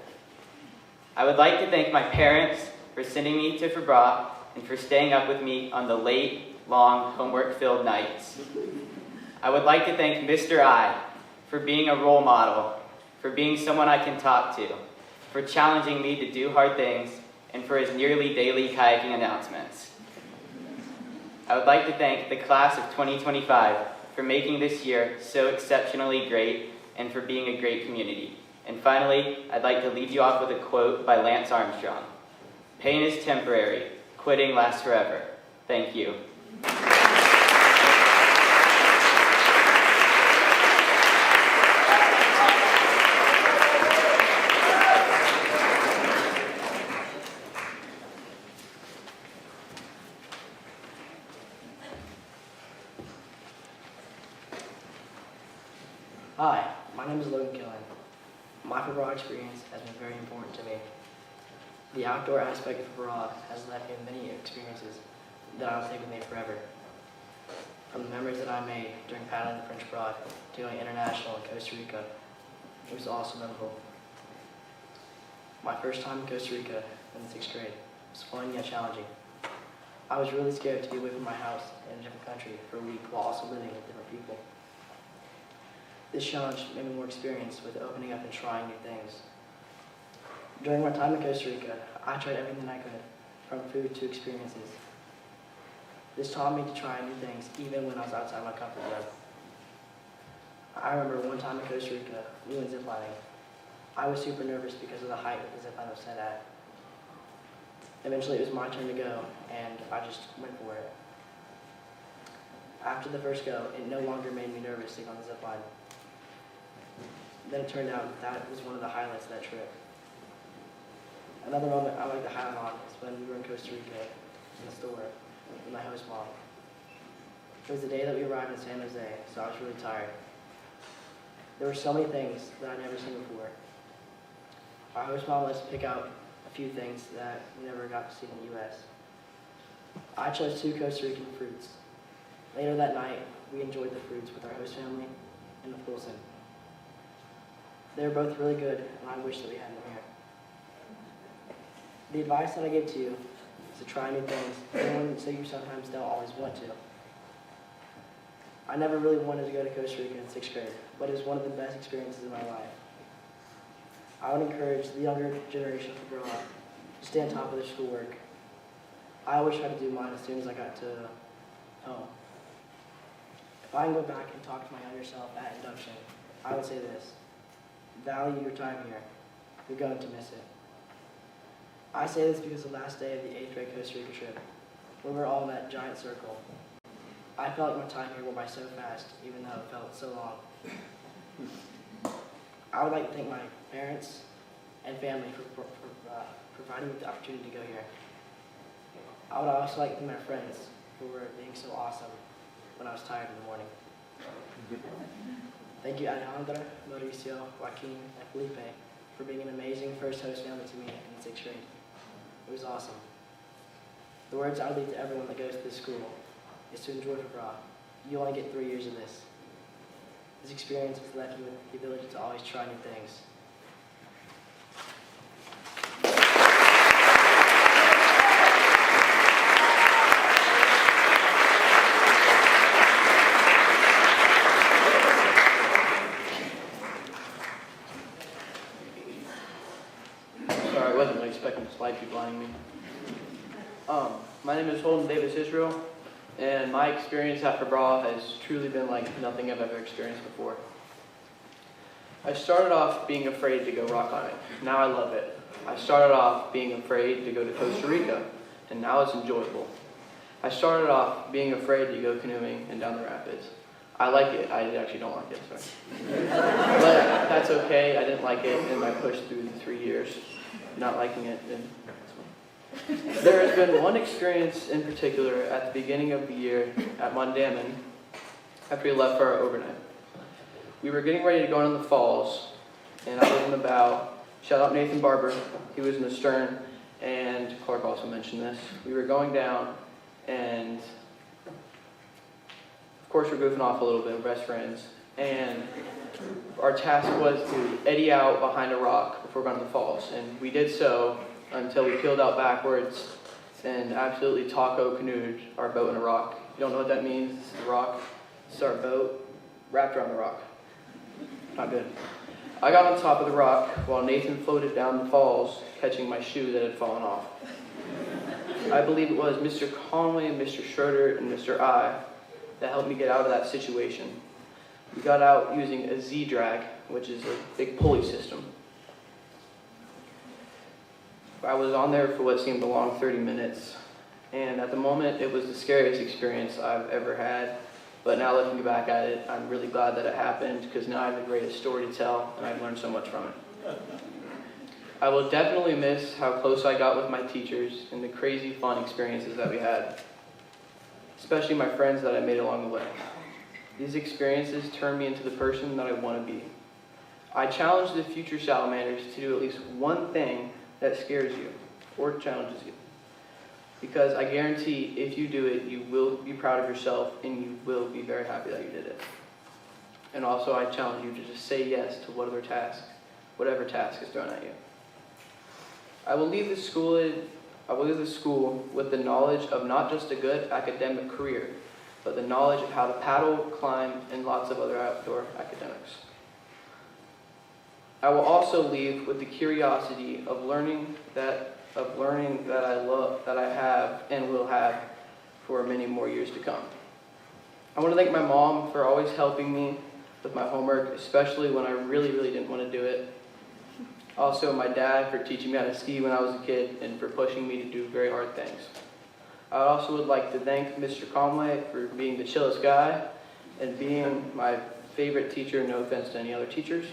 I would like to thank my parents for sending me to FBRA and for staying up with me on the late, long, homework-filled nights. I would like to thank Mr. I for being a role model, for being someone I can talk to, for challenging me to do hard things, and for his nearly daily kayaking announcements. I would like to thank the class of 2025 for making this year so exceptionally great and for being a great community. And finally, I'd like to leave you off with a quote by Lance Armstrong. "Pain is temporary, quitting lasts forever." Thank you. Hi, my name is Logan Killen. My FBRA experience has been very important to me. The outdoor aspect of FBRA has led me many experiences that I'll take with me forever. From the memories that I made during paddling the French Broad to going international in Costa Rica, it was also memorable. My first time in Costa Rica in the 6th grade was fun yet challenging. I was really scared to be away from my house in a different country for a week while also living with different people. This challenge made me more experienced with opening up and trying new things. During my time in Costa Rica, I tried everything I could, from food to experiences. This taught me to try new things even when I was outside my comfort zone. I remember one time in Costa Rica, we went ziplining. I was super nervous because of the height that the zipline was set at. Eventually it was my turn to go, and I just went for it. After the first go, it no longer made me nervous to go on the zipline. Then it turned out that was one of the highlights of that trip. Another moment I like to highlight on is when we were in Costa Rica in the store with my host mom. It was the day that we arrived in San Jose, so I was really tired. There were so many things that I'd never seen before. Our host mom let us pick out a few things that we never got to see in the U.S. I chose 2 Costa Rican fruits. Later that night, we enjoyed the fruits with our host family and with Wilson. They were both really good, and I wish that we had them here. The advice that I give to you is to try new things, even so you sometimes don't always want to. I never really wanted to go to Costa Rica in 6th grade, but it was one of the best experiences of my life. I would encourage the younger generation to grow up, to stay on top of their schoolwork. I always tried to do mine as soon as I got to home. If I can go back and talk to my younger self at induction, I would say this: value your time here. You're going to miss it. I say this because the last day of the 8th grade Costa Rica trip, when we were all in that giant circle, I felt like my time here went by so fast, even though it felt so long. I would like to thank my parents and family for providing me the opportunity to go here. I would also like to thank my friends for being so awesome when I was tired in the morning. Thank you, Alejandra, Mauricio, Joaquin, and Felipe, for being an amazing first host family to me in 6th grade. It was awesome. The words I would leave to everyone that goes to this school is to enjoy FBRA. You only get 3 years of this. This experience has left you with the ability to always try new things. Sorry, I wasn't really expecting slide people behind me. My name is Holden Davis Israel, and my experience at FBRA has truly been like nothing I've ever experienced before. I started off being afraid to go rock climbing. Now I love it. I started off being afraid to go to Costa Rica, and now it's enjoyable. I started off being afraid to go canoeing and down the rapids. I like it. I actually don't like it, sorry. But that's okay. I didn't like it, and I pushed through the 3 years not liking it. And there has been one experience in particular at the beginning of the year at Mondamin after we left for our overnight. We were getting ready to go into the falls, and I was in the bow. Shout out Nathan Barber. He was in the stern, and Clark also mentioned this. We were going down, and of course we're goofing off a little bit, we're best friends, and our task was to eddy out behind a rock before going to the falls, and we did so until we peeled out backwards and absolutely taco canoed our boat in a rock. If you don't know what that means, this is a rock. This is our boat wrapped around the rock. Not good. I got on top of the rock while Nathan floated down the falls, catching my shoe that had fallen off. I believe it was Mr. Conway, Mr. Schroeder, and Mr. I that helped me get out of that situation. We got out using a Z-drag, which is a big pulley system. I was on there for what seemed a long 30 minutes, and at the moment it was the scariest experience I've ever had. But now looking back at it, I'm really glad that it happened, because now I have the greatest story to tell, and I've learned so much from it. I will definitely miss how close I got with my teachers and the crazy fun experiences that we had, especially my friends that I made along the way. These experiences turned me into the person that I want to be. I challenge the future salamanders to do at least one thing that scares you or challenges you. because I guarantee if you do it, you will be proud of yourself and you will be very happy that you did it. And also I challenge you to just say yes to whatever task is thrown at you. I will leave the school with the knowledge of not just a good academic career, but the knowledge of how to paddle, climb, and lots of other outdoor academics. I will also leave with the curiosity of learning that I have and will have for many more years to come. I want to thank my mom for always helping me with my homework, especially when I really didn't want to do it. Also, my dad for teaching me how to ski when I was a kid and for pushing me to do very hard things. I also would like to thank Mr. Conway for being the chillest guy and being my favorite teacher, no offense to any other teachers.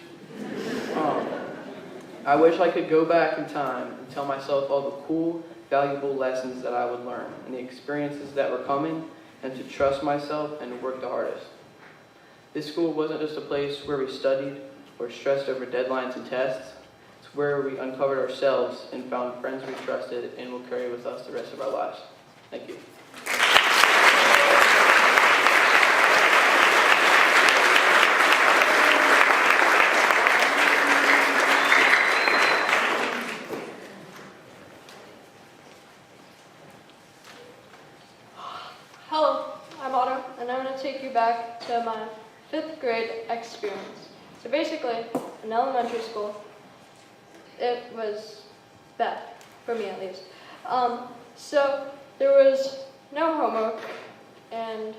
I wish I could go back in time and tell myself all the cool, valuable lessons that I would learn and the experiences that were coming, and to trust myself and to work the hardest. This school wasn't just a place where we studied or stressed over deadlines and tests. It's where we uncovered ourselves and found friends we trusted and will carry with us the rest of our lives. Thank you. Hello, I'm Otto, and I'm going to take you back to my 5th grade experience. So basically, in elementary school, it was bad, for me at least. So there was no homework, and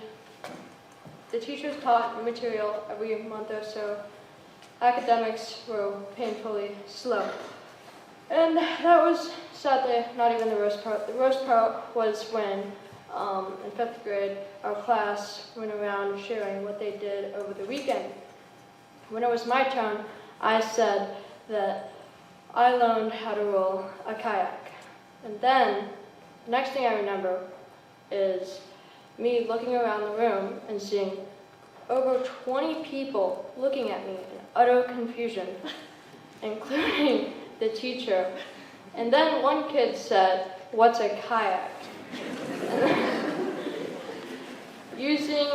the teachers taught new material every month or so. Academics were painfully slow. And that was sadly not even the worst part. The worst part was when in 5th grade, our class went around sharing what they did over the weekend. When it was my turn, I said that I learned how to roll a kayak. And then, the next thing I remember is me looking around the room and seeing over 20 people looking at me in utter confusion, including the teacher. And then one kid said, "What's a kayak?" Using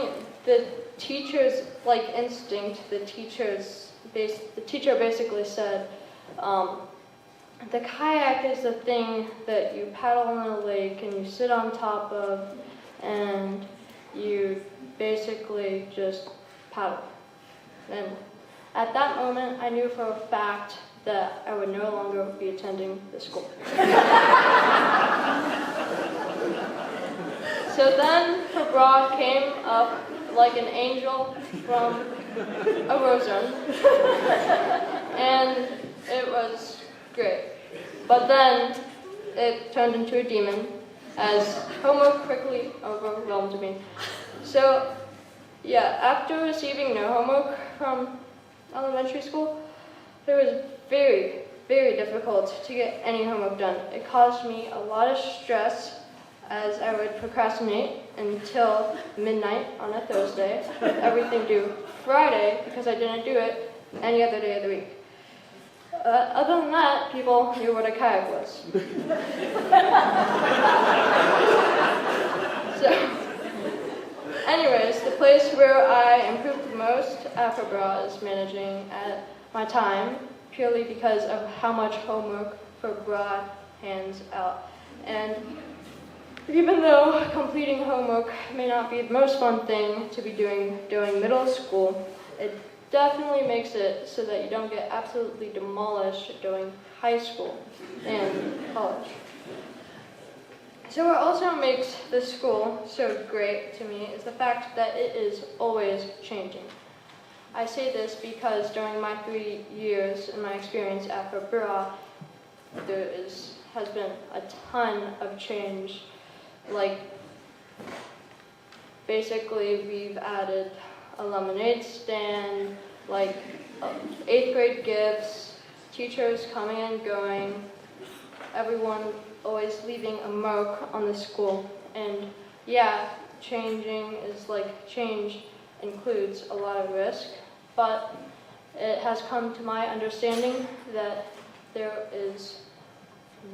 the teacher's instinct, the teacher basically said, the kayak is the thing that you paddle in a lake and you sit on top of, and you basically just paddle. And at that moment, I knew for a fact that I would no longer be attending the school. So then FBRA came up like an angel from a rosary, and it was great. But then it turned into a demon as homework quickly overwhelmed me. So yeah, after receiving no homework from elementary school, it was very difficult to get any homework done. It caused me a lot of stress as I would procrastinate until midnight on a Thursday, everything due Friday because I didn't do it any other day of the week. Other than that, people knew what a kayak was. So, anyways, the place where I improved the most at FBRA is managing at my time, purely because of how much homework FBRA hands out. And even though completing homework may not be the most fun thing to be doing during middle school, it definitely makes it so that you don't get absolutely demolished during high school and college. So what also makes this school so great to me is the fact that it is always changing. I say this because during my 3 years in my experience at FBRA, there has been a ton of change. Like, basically we've added a lemonade stand, like 8th grade gifts, teachers coming and going, everyone always leaving a mark on the school. And yeah, change includes a lot of risk, but it has come to my understanding that there is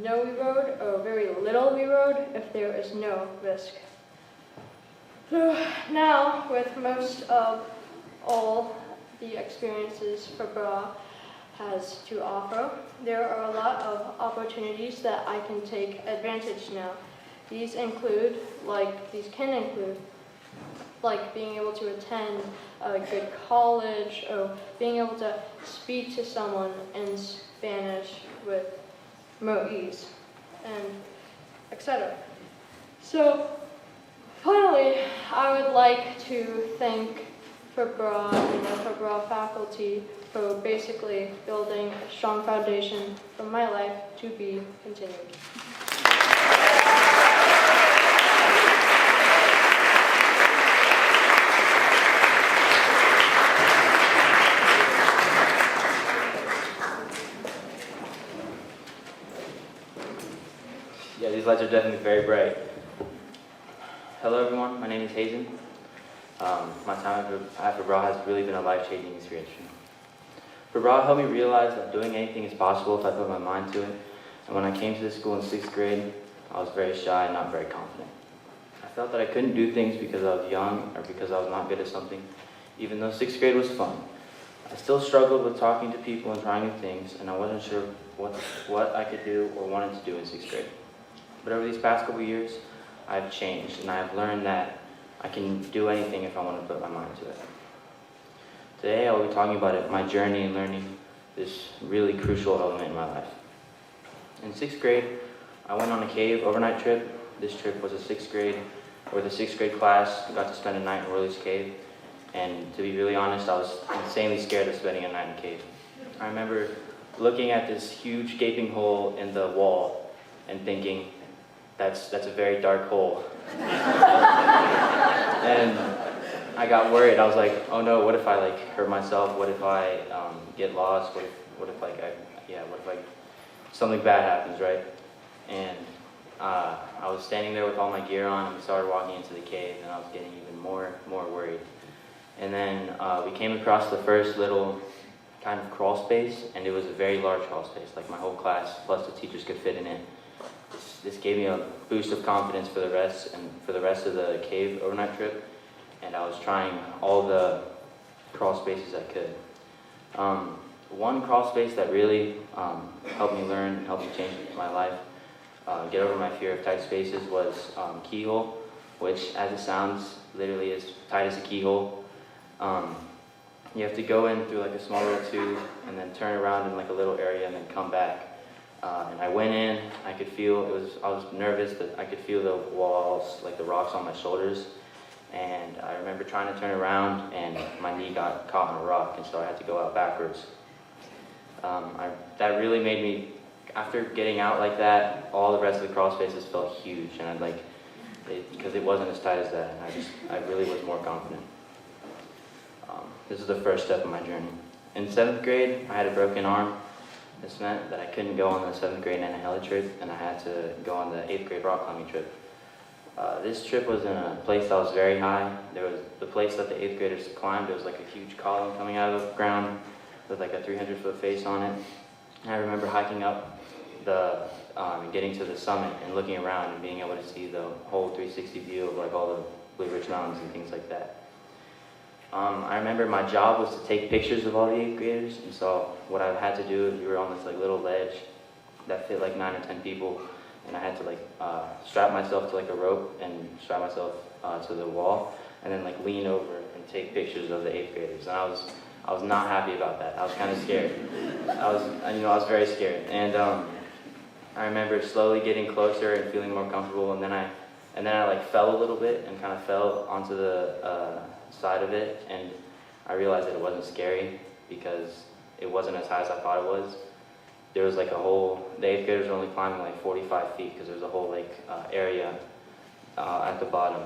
no wee road or very little wee road if there is no risk. So now, with most of all the experiences FBRA has to offer, there are a lot of opportunities that I can take advantage now. These can include, like being able to attend a good college, or being able to speak to someone in Spanish with more ease, and etc. So, finally, I would like to thank FBRA and the FBRA faculty for basically building a strong foundation for my life to be continued. Yeah, these lights are definitely very bright. Hello everyone, my name is Hazen. My time at FBRA has really been a life-changing experience for me. FBRA helped me realize that doing anything is possible if I put my mind to it. And when I came to this school in 6th grade, I was very shy and not very confident. I felt that I couldn't do things because I was young or because I was not good at something, even though 6th grade was fun. I still struggled with talking to people and trying new things, and I wasn't sure what I could do or wanted to do in 6th grade. But over these past couple years, I've changed, and I've learned that I can do anything if I want to put my mind to it. Today, I will be talking about my journey in learning this really crucial element in my life. In 6th grade, I went on a cave overnight trip. This trip was the 6th grade class got to spend a night in Worley's cave. And to be really honest, I was insanely scared of spending a night in a cave. I remember looking at this huge gaping hole in the wall and thinking, that's a very dark hole. And I got worried. I was like, oh no, what if I hurt myself? What if I get lost? What if something bad happens, right? And I was standing there with all my gear on, and we started walking into the cave, and I was getting even more worried. And then we came across the first little kind of crawl space, and it was a very large crawl space, like my whole class plus the teachers could fit in it. This gave me a boost of confidence for the rest of the cave overnight trip, and I was trying all the crawl spaces I could. One crawl space that really helped me learn and helped me change my life, get over my fear of tight spaces, was keyhole, which, as it sounds, literally is tight as a keyhole. You have to go in through like a small little tube and then turn around in like a little area and then come back. And I went in, I was nervous, but I could feel the walls, like the rocks on my shoulders. And I remember trying to turn around and my knee got caught in a rock, and so I had to go out backwards. That really made me, after getting out like that, all the rest of the crawl spaces felt huge, and because it wasn't as tight as that, and I really was more confident. This is the first step of my journey. In 7th grade, I had a broken arm. This meant that I couldn't go on the 7th grade Nantahala trip, and I had to go on the 8th grade rock climbing trip. This trip was in a place that was very high. There was the place that the 8th graders climbed. There was like a huge column coming out of the ground with like a 300-foot face on it. And I remember hiking up getting to the summit and looking around and being able to see the whole 360 view of like all the Blue Ridge Mountains and things like that. I remember my job was to take pictures of all the 8th graders, and so what I had to do is we were on this like little ledge that fit like 9 or 10 people, and I had to strap myself to like a rope and strap myself to the wall, and then like lean over and take pictures of the 8th graders. And I was not happy about that. I was kind of scared. I was very scared, and I remember slowly getting closer and feeling more comfortable, and then I like fell a little bit and kind of fell onto the side of it, and I realized that it wasn't scary because it wasn't as high as I thought it was. There was like the 8th graders were only climbing like 45 feet because there was a whole area at the bottom.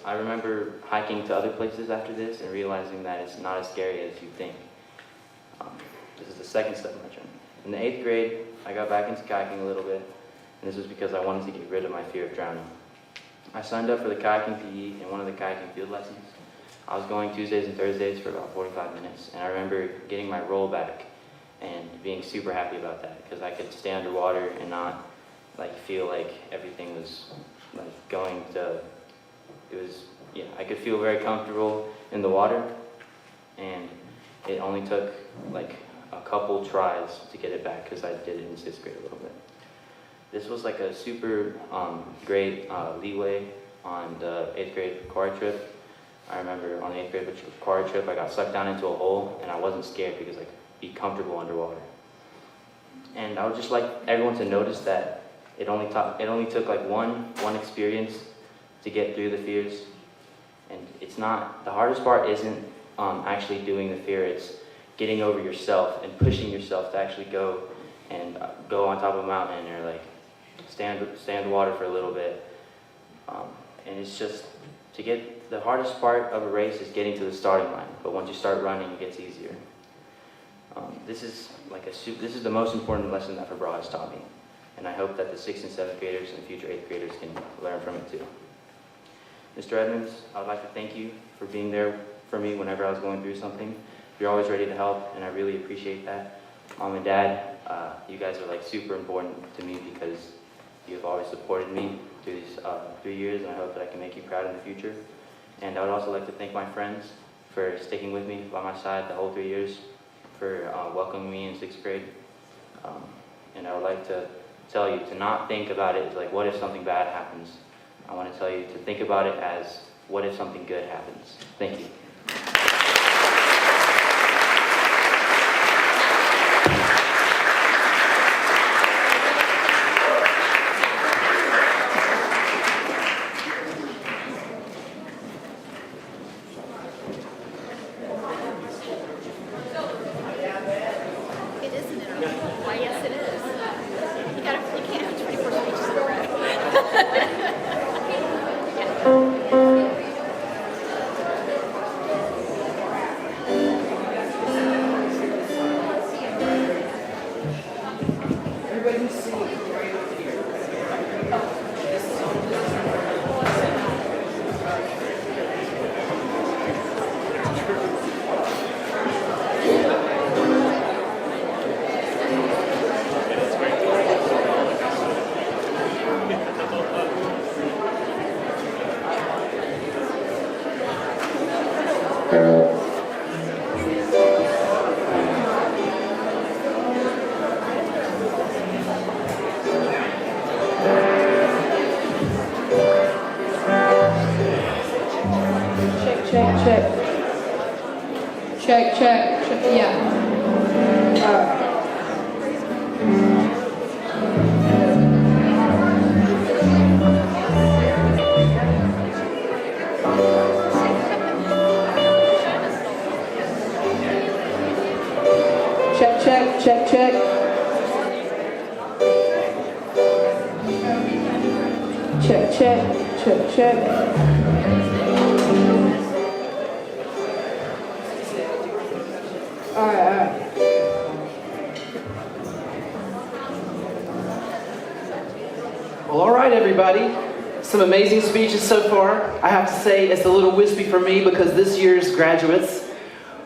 I remember hiking to other places after this and realizing that it's not as scary as you think. This is the second step of my journey. In the 8th grade, I got back into kayaking a little bit, and this was because I wanted to get rid of my fear of drowning. I signed up for the kayaking PE and one of the kayaking field lessons. I was going Tuesdays and Thursdays for about 45 minutes, and I remember getting my roll back and being super happy about that because I could stay underwater and not like feel like everything was like going to, it was, yeah, I could feel very comfortable in the water, and it only took like a couple tries to get it back because I did it in 6th grade a little bit. This was like a super great leeway on the 8th grade choir trip. I remember on the 8th grade choir trip, I got sucked down into a hole, and I wasn't scared because I could be comfortable underwater. And I would just like everyone to notice that it only took like one experience to get through the fears. And it's not, the hardest part isn't actually doing the fear, it's getting over yourself and pushing yourself to actually go and go on top of a mountain or like stand in the water for a little bit. And it's just, to get, the hardest part of a race is getting to the starting line, but once you start running, it gets easier. This is the most important lesson that FBRA has taught me, and I hope that the 6th and 7th graders and future 8th graders can learn from it too. Mr. Edmonds, I would like to thank you for being there for me whenever I was going through something. You're always ready to help, and I really appreciate that. Mom and Dad, you guys are like super important to me because you have always supported me through these 3 years, and I hope that I can make you proud in the future. And I would also like to thank my friends for sticking with me by my side the whole 3 years, for welcoming me in 6th grade. And I would like to tell you to not think about it as like, what if something bad happens? I want to tell you to think about it as, what if something good happens? Thank you. Check, yeah. Check. Check. All right. Well, all right, everybody. Some amazing speeches so far. I have to say it's a little wispy for me because this year's graduates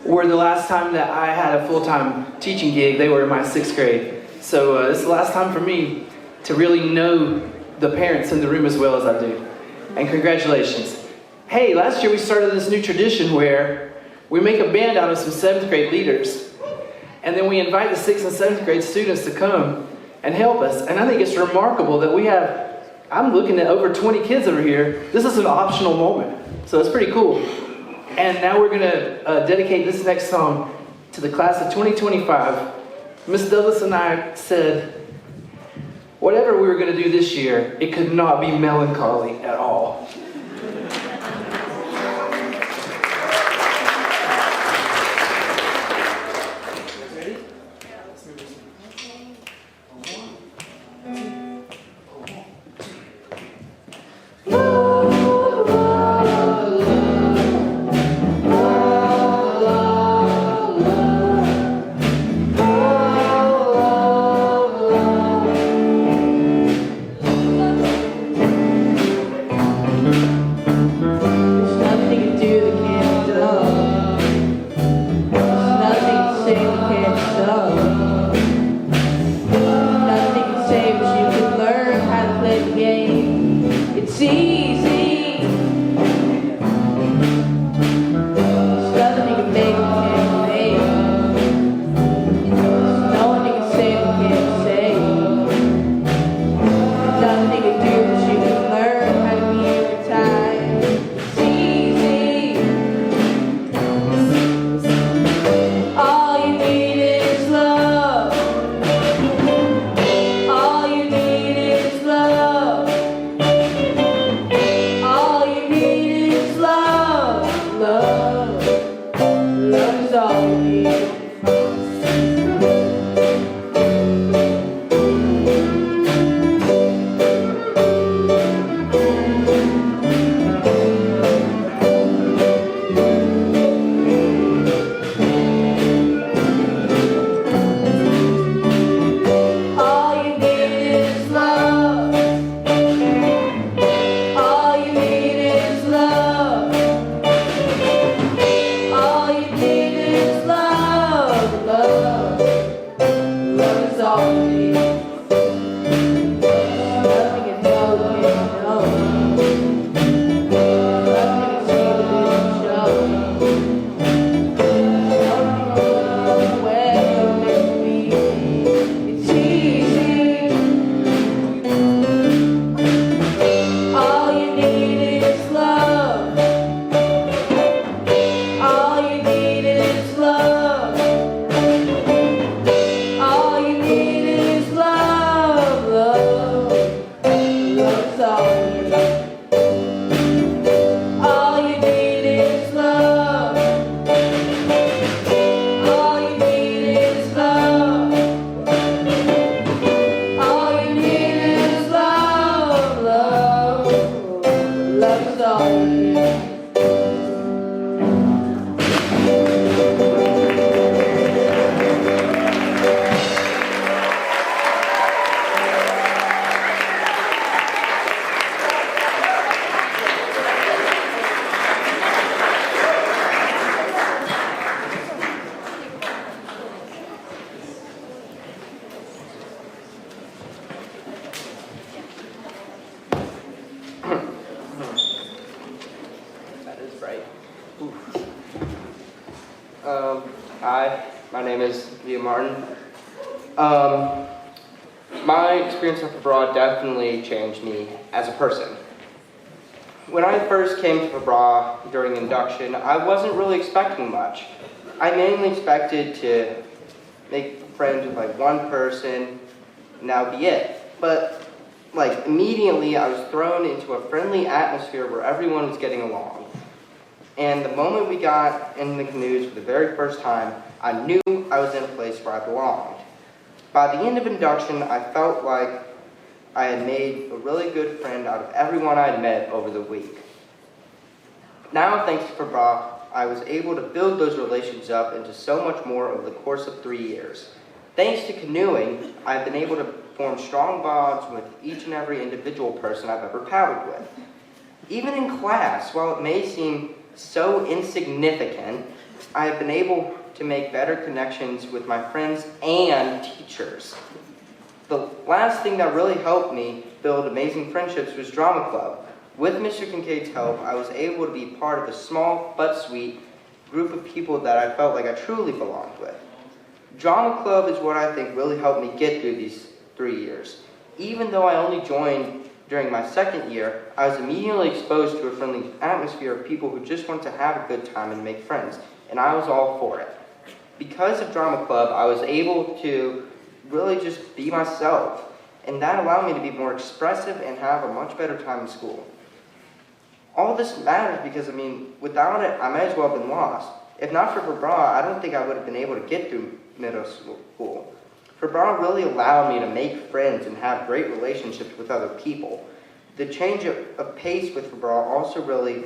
were the last time that I had a full-time teaching gig. They were in my 6th grade. So this is the last time for me to really know the parents in the room as well as I do. And congratulations. Hey, last year we started this new tradition where we make a band out of some 7th grade leaders, and then we invite the 6th and 7th grade students to come and help us. And I think it's remarkable that we have, I'm looking at over 20 kids over here. This is an optional moment, so it's pretty cool. And now we're going to dedicate this next song to the class of 2025. Miss Douglas and I said, whatever we were going to do this year, it could not be melancholy at all. My name is Leah Martin. My experience at FBRA definitely changed me as a person. When I first came to FBRA during induction, I wasn't really expecting much. I mainly expected to make friends with like one person, and that would be it. But like immediately I was thrown into a friendly atmosphere where everyone was getting along. And the moment we got in the canoes for the very first time, I knew I was in a place where I belonged. By the end of induction, I felt like I had made a really good friend out of everyone I had met over the week. Now, thanks to FBRA, I was able to build those relations up into so much more over the course of 3 years. Thanks to canoeing, I've been able to form strong bonds with each and every individual person I've ever paddled with. Even in class, while it may seem so insignificant, I have been able to make better connections with my friends and teachers. The last thing that really helped me build amazing friendships was drama club. With Mr. Kincaid's help, I was able to be part of a small but sweet group of people that I felt like I truly belonged with. Drama club is what I think really helped me get through these 3 years. Even though I only joined during my second year, I was immediately exposed to a friendly atmosphere of people who just want to have a good time and make friends, and I was all for it. Because of drama club, I was able to really just be myself, and that allowed me to be more expressive and have a much better time in school. All this matters because, without it, I might as well have been lost. If not for FBRA, I don't think I would have been able to get through middle school. FBRA really allowed me to make friends and have great relationships with other people. The change of pace with FBRA also really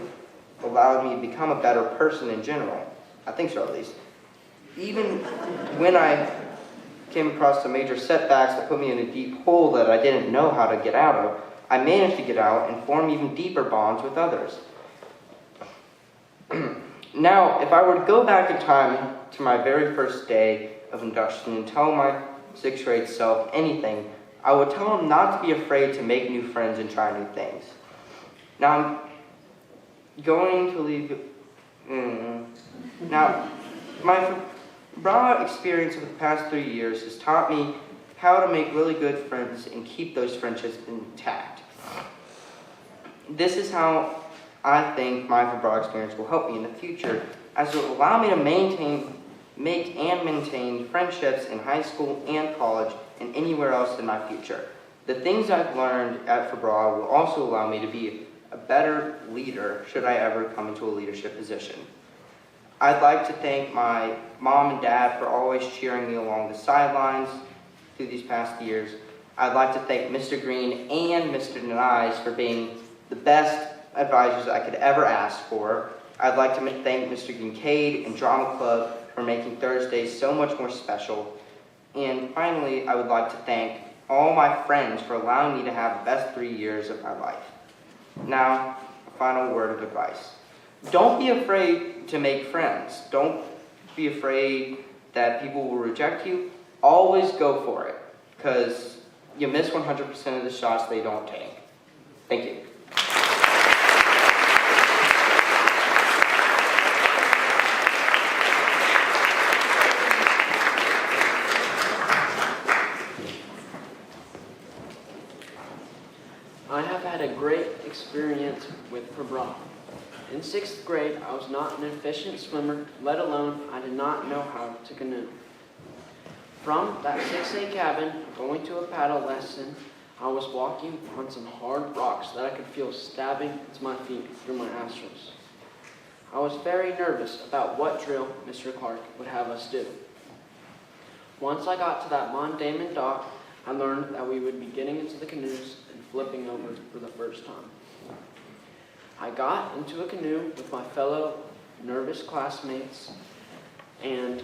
allowed me to become a better person in general. I think so, at least. Even when I came across some major setbacks that put me in a deep hole that I didn't know how to get out of, I managed to get out and form even deeper bonds with others. Now, if I were to go back in time to my very first day of induction and tell my 6th grade self anything, I would tell him not to be afraid to make new friends and try new things. Now, I'm going to leave... Now, my FBRA experience over the past 3 years has taught me how to make really good friends and keep those friendships intact. This is how I think my FBRA experience will help me in the future, as it will allow me to make and maintain friendships in high school and college and anywhere else in my future. The things I've learned at FBRA will also allow me to be a better leader should I ever come into a leadership position. I'd like to thank my mom and dad for always cheering me along the sidelines through these past years. I'd like to thank Mr. Green and Mr. Denise for being the best advisors I could ever ask for. I'd like to thank Mr. Kincaid and Drama Club for making Thursdays so much more special. And finally, I would like to thank all my friends for allowing me to have the best 3 years of my life. Now, a final word of advice. Don't be afraid to make friends. Don't be afraid that people will reject you. Always go for it, because you miss 100% of the shots they don't take. Thank you. I have had a great experience with FBRA. In 6th grade, I was not an efficient swimmer, let alone I did not know how to canoe. From that 6A cabin, going to a paddle lesson, I was walking on some hard rocks that I could feel stabbing into my feet through my nostrils. I was very nervous about what drill Mr. Clark would have us do. Once I got to that Mon Damon dock, I learned that we would be getting into the canoes and flipping over for the first time. I got into a canoe with my fellow nervous classmates and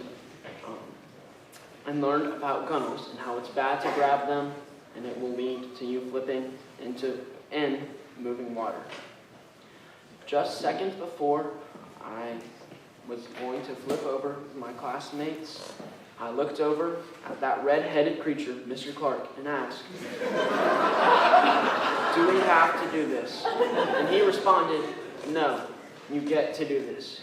learned about gunnels and how it's bad to grab them and it will lead to you flipping in moving water. Just seconds before I was going to flip over with my classmates, I looked over at that red-headed creature, Mr. Clark, and asked, "Do we have to do this?" And he responded, "No, you get to do this."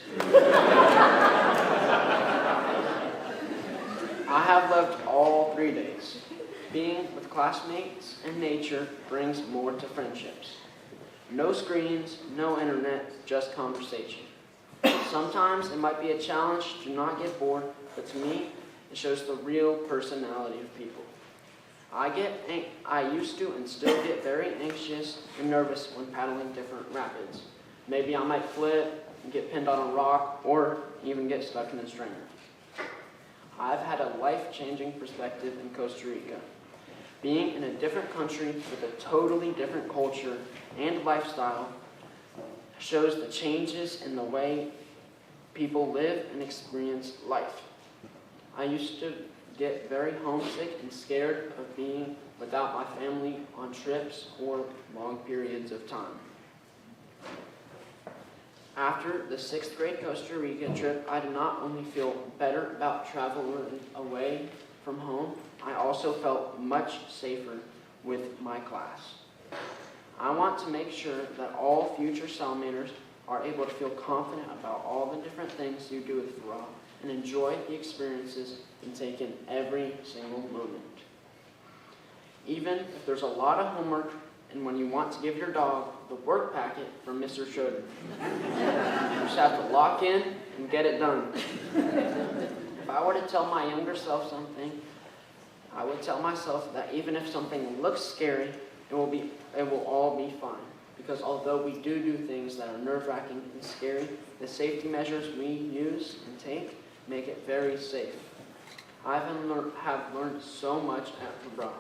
I have loved all 3 days. Being with classmates and nature brings more to friendships. No screens, no internet, just conversation. Sometimes it might be a challenge to not get bored, but to me, it shows the real personality of people. I used to and still get very anxious and nervous when paddling different rapids. Maybe I might flip and get pinned on a rock or even get stuck in a strainer. I've had a life-changing perspective in Costa Rica. Being in a different country with a totally different culture and lifestyle shows the changes in the way people live and experience life. I used to get very homesick and scared of being without my family on trips or long periods of time. After the 6th grade Costa Rica trip, I did not only feel better about traveling away from home, I also felt much safer with my class. I want to make sure that all future salamanders are able to feel confident about all the different things you do with FBRA and enjoy the experiences and take in every single moment. Even if there's a lot of homework and when you want to give your dog the work packet from Mr. Schroeder, you just have to lock in and get it done. If I were to tell my younger self something, I would tell myself that even if something looks scary, it will all be fine. Because although we do things that are nerve-wracking and scary, the safety measures we use and take make it very safe. I have learned so much at FBRA.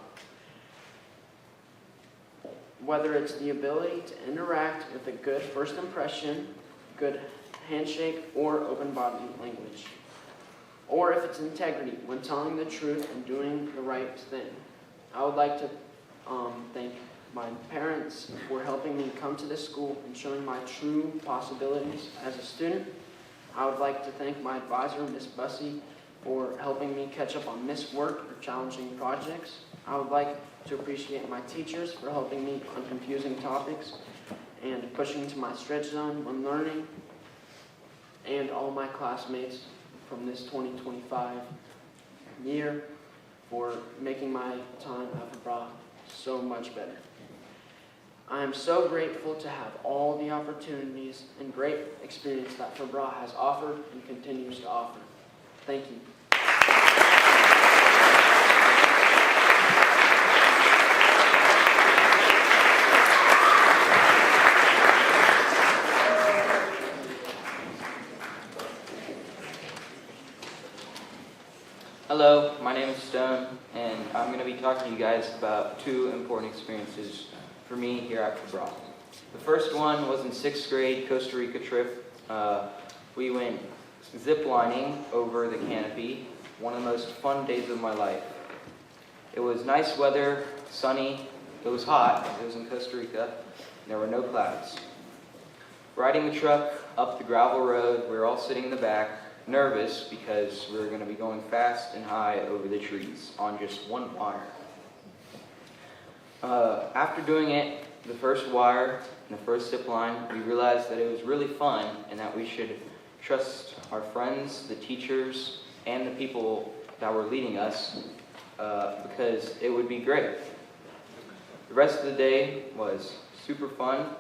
Whether it's the ability to interact with a good first impression, good handshake, or open body language. Or if it's integrity when telling the truth and doing the right thing. I would like to thank my parents for helping me come to this school and showing my true possibilities as a student. I would like to thank my advisor, Miss Bussey, for helping me catch up on missed work or challenging projects. I would like to appreciate my teachers for helping me on confusing topics and pushing to my stretch zone when learning, and all my classmates from this 2025 year for making my time at FBRA so much better. I am so grateful to have all the opportunities and great experience that FBRA has offered and continues to offer. Thank you. Hello, my name is Stone, and I'm going to be talking to you guys about 2 important experiences for me here at FBRA. The first one was in 6th grade Costa Rica trip. We went zip-lining over the canopy, one of the most fun days of my life. It was nice weather, sunny, it was hot, it was in Costa Rica, and there were no clouds. Riding the truck up the gravel road, we were all sitting in the back, nervous because we were going to be going fast and high over the trees on just one wire. After doing it, the first wire and the first zip line, we realized that it was really fun and that we should trust our friends, the teachers, and the people that were leading us because it would be great. The rest of the day was super fun,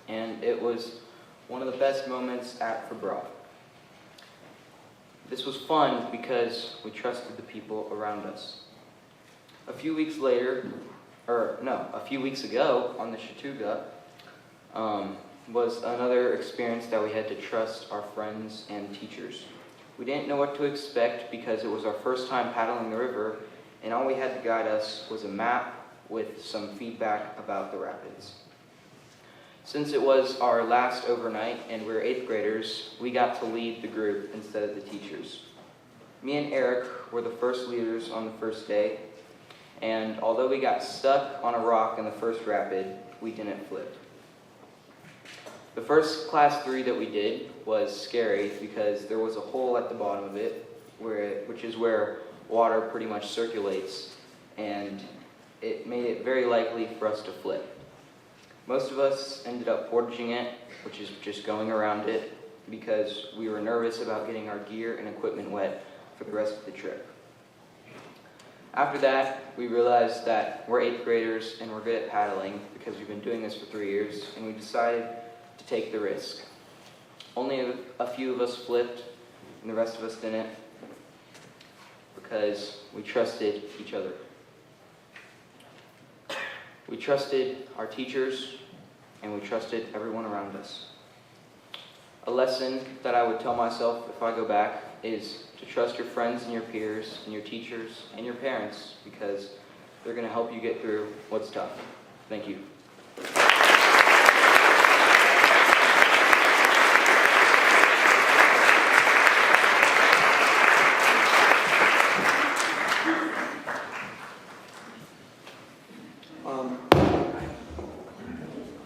and it was one of the best moments at FBRA. This was fun because we trusted the people around us. A few weeks ago on the Chattooga was another experience that we had to trust our friends and teachers. We didn't know what to expect because it was our first time paddling the river, and all we had to guide us was a map with some feedback about the rapids. Since it was our last overnight and we were 8th graders, we got to lead the group instead of the teachers. Me and Eric were the first leaders on the first day, and although we got stuck on a rock in the first rapid, we didn't flip. The first class 3 that we did was scary because there was a hole at the bottom of it, which is where water pretty much circulates, and it made it very likely for us to flip. Most of us ended up portaging it, which is just going around it, because we were nervous about getting our gear and equipment wet for the rest of the trip. After that, we realized that we're 8th graders and we're good at paddling because we've been doing this for 3 years, and we decided to take the risk. Only a few of us flipped, and the rest of us didn't, because we trusted each other. We trusted our teachers, and we trusted everyone around us. A lesson that I would tell myself if I go back is to trust your friends and your peers and your teachers and your parents, because they're going to help you get through what's tough. Thank you.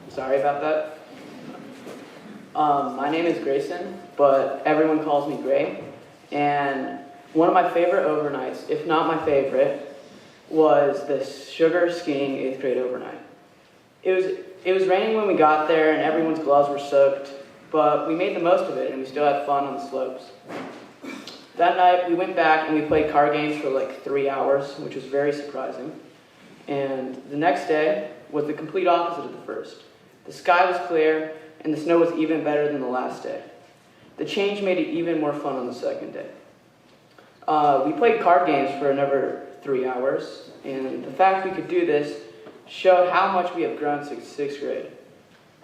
Sorry about that. My name is Grayson, but everyone calls me Gray. And one of my favorite overnights, if not my favorite, was the sugar skiing 8th grade overnight. It was raining when we got there and everyone's gloves were soaked, but we made the most of it and we still had fun on the slopes. That night we went back and we played card games for like 3 hours, which was very surprising. And the next day was the complete opposite of the first. The sky was clear and the snow was even better than the last day. The change made it even more fun on the second day. We played card games for another 3 hours, and the fact we could do this showed how much we have grown since 6th grade.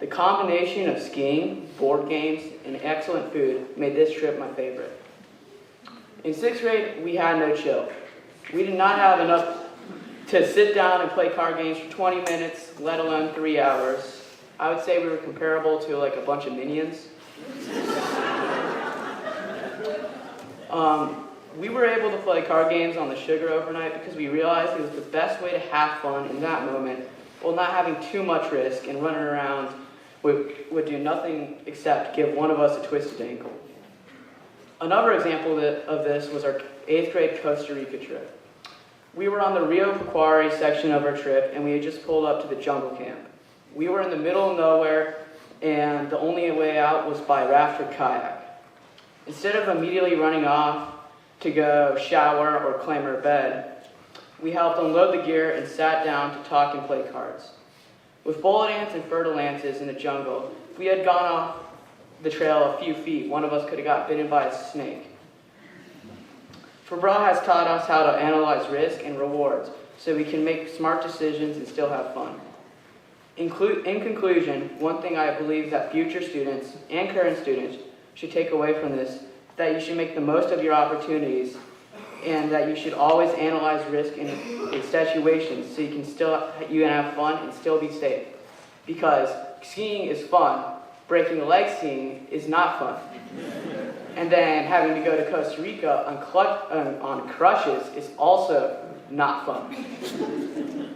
The combination of skiing, board games, and excellent food made this trip my favorite. In 6th grade, we had no chill. We did not have enough to sit down and play card games for 20 minutes, let alone 3 hours. I would say we were comparable to like a bunch of minions. We were able to play card games on the sugar overnight because we realized it was the best way to have fun in that moment while not having too much risk, and running around would do nothing except give one of us a twisted ankle. Another example of this was our 8th grade Costa Rica trip. We were on the Rio Pecuari section of our trip, and we had just pulled up to the jungle camp. We were in the middle of nowhere, and the only way out was by raft or kayak. Instead of immediately running off to go shower or claim our bed, we helped unload the gear and sat down to talk and play cards. With bullet ants and fertile ants in the jungle, if we had gone off the trail a few feet, one of us could have got bitten by a snake. FBRA has taught us how to analyze risk and rewards so we can make smart decisions and still have fun. In conclusion, one thing I believe that future students and current students should take away from this is that you should make the most of your opportunities, and that you should always analyze risk in situations so you can have fun and still be safe. Because skiing is fun, breaking a leg skiing is not fun. And then having to go to Costa Rica on crutches is also not fun.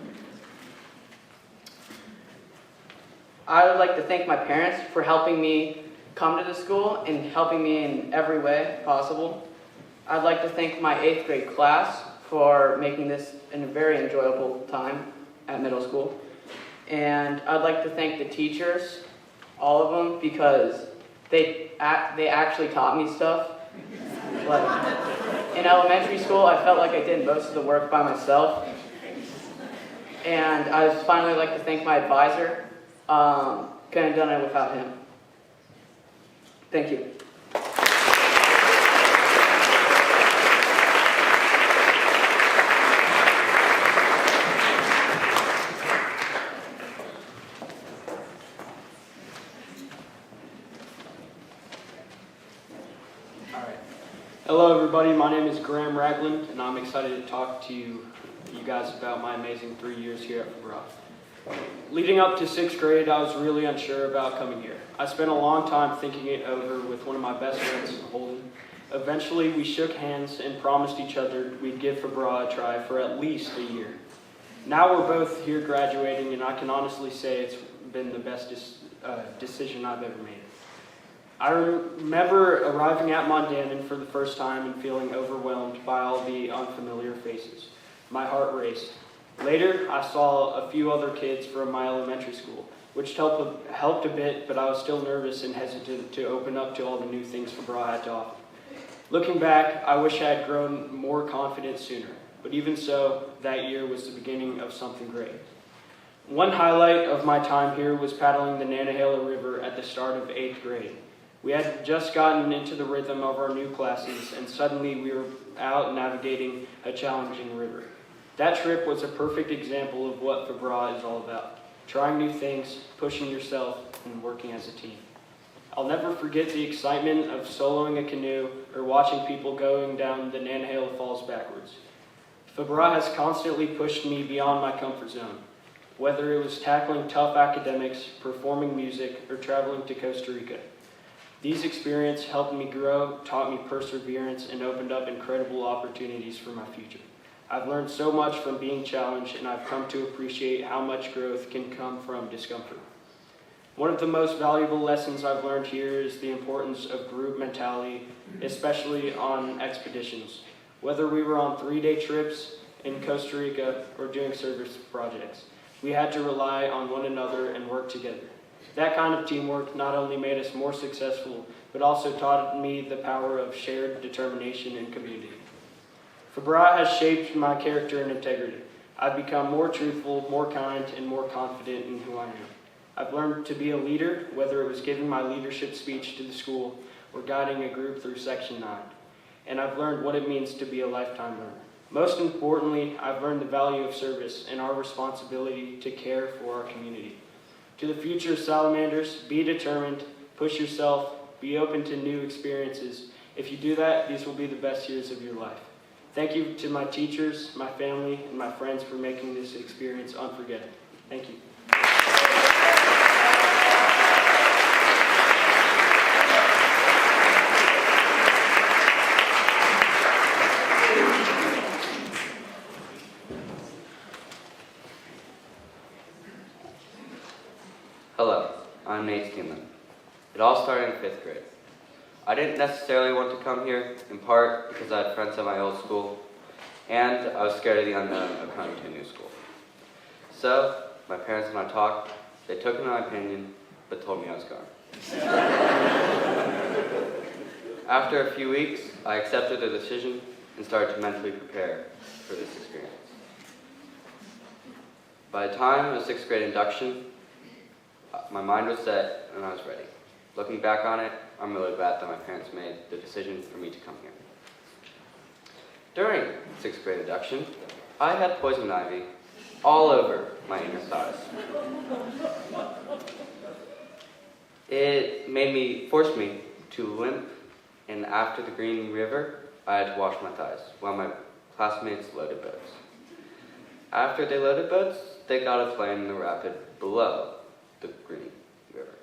I would like to thank my parents for helping me come to the school and helping me in every way possible. I'd like to thank my 8th grade class for making this a very enjoyable time at middle school. And I'd like to thank the teachers, all of them, because they actually taught me stuff. Like, in elementary school, I felt like I did most of the work by myself. And I would finally like to thank my advisor. Couldn't have done it without him. Thank you. Hello everybody, my name is Graham Ragland, and I'm excited to talk to you guys about my amazing 3 years here at FBRA. Leading up to 6th grade, I was really unsure about coming here. I spent a long time thinking it over with one of my best friends, Holden. Eventually, we shook hands and promised each other we'd give FBRA a try for at least a year. Now we're both here graduating, and I can honestly say it's been the best decision I've ever made. I remember arriving at Mondanon for the first time and feeling overwhelmed by all the unfamiliar faces. My heart raced. Later, I saw a few other kids from my elementary school, which helped a bit, but I was still nervous and hesitant to open up to all the new things FBRA had to offer. Looking back, I wish I had grown more confident sooner. but even so, that year was the beginning of something great. One highlight of my time here was paddling the Nantahala River at the start of 8th grade. We had just gotten into the rhythm of our new classes, and suddenly we were out navigating a challenging river. That trip was a perfect example of what FBRA is all about: trying new things, pushing yourself, and working as a team. I'll never forget the excitement of soloing a canoe or watching people going down the Nantahala Falls backwards. FBRA has constantly pushed me beyond my comfort zone, whether it was tackling tough academics, performing music, or traveling to Costa Rica. These experiences helped me grow, taught me perseverance, and opened up incredible opportunities for my future. I've learned so much from being challenged, and I've come to appreciate how much growth can come from discomfort. One of the most valuable lessons I've learned here is the importance of group mentality, especially on expeditions. Whether we were on 3-day trips in Costa Rica or doing service projects, we had to rely on one another and work together. That kind of teamwork not only made us more successful, but also taught me the power of shared determination and community. FBRA has shaped my character and integrity. I've become more truthful, more kind, and more confident in who I am. I've learned to be a leader, whether it was giving my leadership speech to the school or guiding a group through Section 9. And I've learned what it means to be a lifetime learner. Most importantly, I've learned the value of service and our responsibility to care for our community. To the future salamanders, be determined, push yourself, be open to new experiences. If you do that, these will be the best years of your life. Thank you to my teachers, my family, and my friends for making this experience unforgettable. Thank you. Hello, I'm Nate Steeman. It all started in 5th grade. I didn't necessarily want to come here, in part because I had friends at my old school, and I was scared of the unknown of coming to a new school. So, my parents and I talked. They took in my opinion, but told me I was going. After a few weeks, I accepted the decision and started to mentally prepare for this experience. By the time of 6th grade induction, my mind was set and I was ready. Looking back on it, I'm really glad that my parents made the decision for me to come here. During 6th grade induction, I had poison ivy all over my inner thighs. It forced me to limp, and after the Green River, I had to wash my thighs while my classmates loaded boats. After they loaded boats, they got a plane in the rapid below the Green River.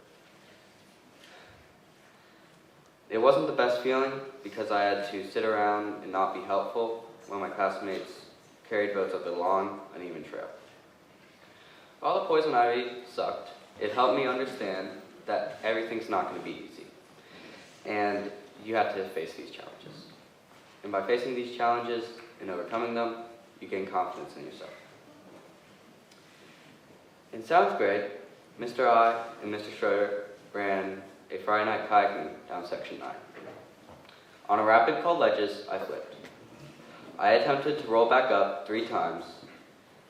It wasn't the best feeling because I had to sit around and not be helpful when my classmates carried boats up the long, uneven trail. While the poison ivy sucked, it helped me understand that everything's not going to be easy, and you have to face these challenges. And by facing these challenges and overcoming them, you gain confidence in yourself. In 7th grade, Mr. I and Mr. Schroeder ran a Friday night kayaking down Section 9. On a rapid called Ledges, I flipped. I attempted to roll back up 3 times,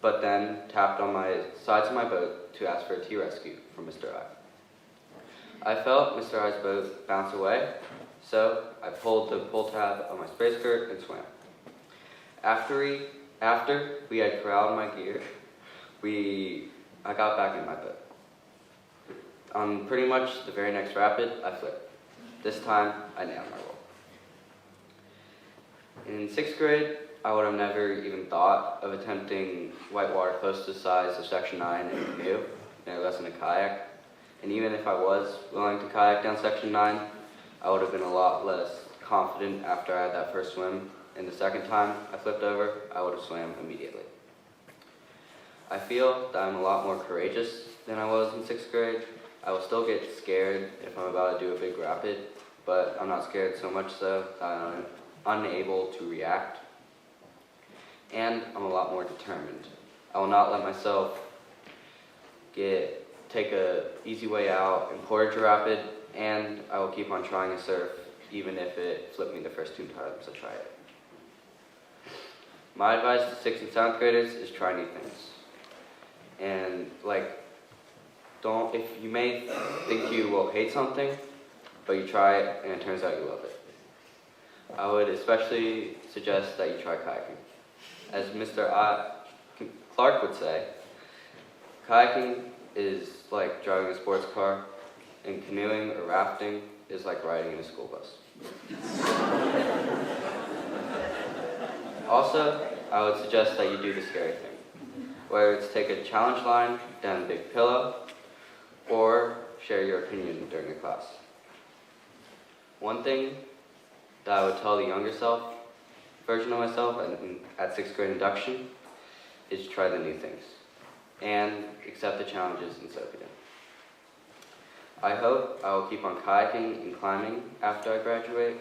but then tapped on my sides of my boat to ask for a tea rescue from Mr. I. I felt Mr. I's boat bounce away, so I pulled the pull tab on my spray skirt and swam. After we had corralled my gear, I got back in my boat. On pretty much the very next rapid, I flipped. This time, I nailed my roll. In 6th grade, I would have never even thought of attempting whitewater close to the size of Section 9 in a canoe, no less than a kayak. And even if I was willing to kayak down Section 9, I would have been a lot less confident after I had that first swim. And the second time I flipped over, I would have swam immediately. I feel that I'm a lot more courageous than I was in 6th grade. I will still get scared if I'm about to do a big rapid, but I'm not scared so much so that I'm unable to react. And I'm a lot more determined. I will not let myself take a easy way out and portage a rapid, and I will keep on trying to surf even if it flipped me the first 2 times I try it. My advice to 6th and 7th graders is try new things. And if you may think you will hate something, but you try it and it turns out you love it. I would especially suggest that you try kayaking. As Mr. Clark would say, kayaking is like driving a sports car, and canoeing or rafting is like riding in a school bus. Also, I would suggest that you do the scary thing, whether it's take a challenge line down a big pillow, or share your opinion during the class. One thing that I would tell the younger version of myself at 6th grade induction is try the new things and accept the challenges and soak it in. I hope I will keep on kayaking and climbing after I graduate,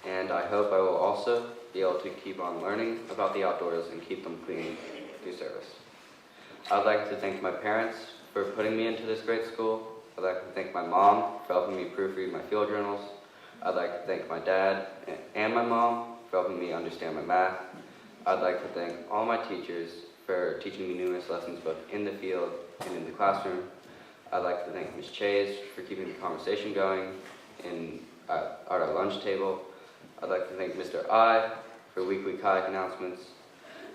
and I hope I will also be able to keep on learning about the outdoors and keep them clean through service. I would like to thank my parents for putting me into this great school. I'd like to thank my mom for helping me proofread my field journals. I'd like to thank my dad and my mom for helping me understand my math. I'd like to thank all my teachers for teaching me numerous lessons both in the field and in the classroom. I'd like to thank Ms. Chase for keeping the conversation going at our lunch table. I'd like to thank Mr. I for weekly kayak announcements.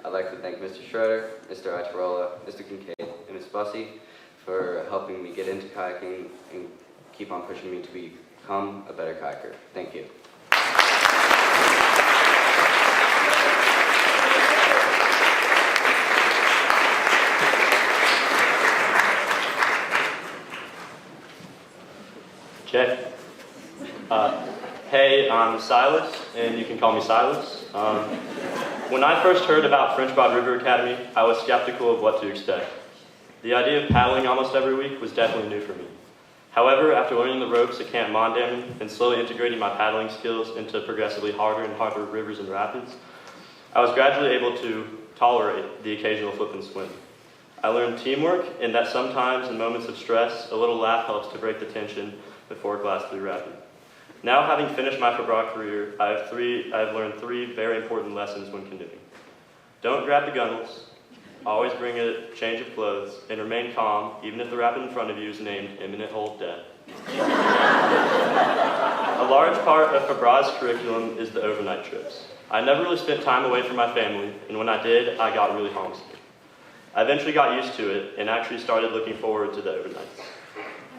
I'd like to thank Mr. Schroeder, Mr. Itarola, Mr. Kincaid, and Ms. Bussey for helping me get into kayaking and keep on pushing me to become a better kayaker. Thank you. Okay. Hey, I'm Silas, and you can call me Silas. When I first heard about French Broad River Academy, I was skeptical of what to expect. The idea of paddling almost every week was definitely new for me. However, after learning the ropes at Camp Mondamon and slowly integrating my paddling skills into progressively harder and harder rivers and rapids, I was gradually able to tolerate the occasional flip and swim. I learned teamwork and that sometimes in moments of stress, a little laugh helps to break the tension before Class 3 rapid. Now, having finished my FBRA career, I have learned three very important lessons when canoeing. Don't grab the gunnels, always bring a change of clothes, and remain calm even if the rapid in front of you is named imminent hold death. A large part of FBRA's curriculum is the overnight trips. I never really spent time away from my family, and when I did, I got really homesick. I eventually got used to it and actually started looking forward to the overnights.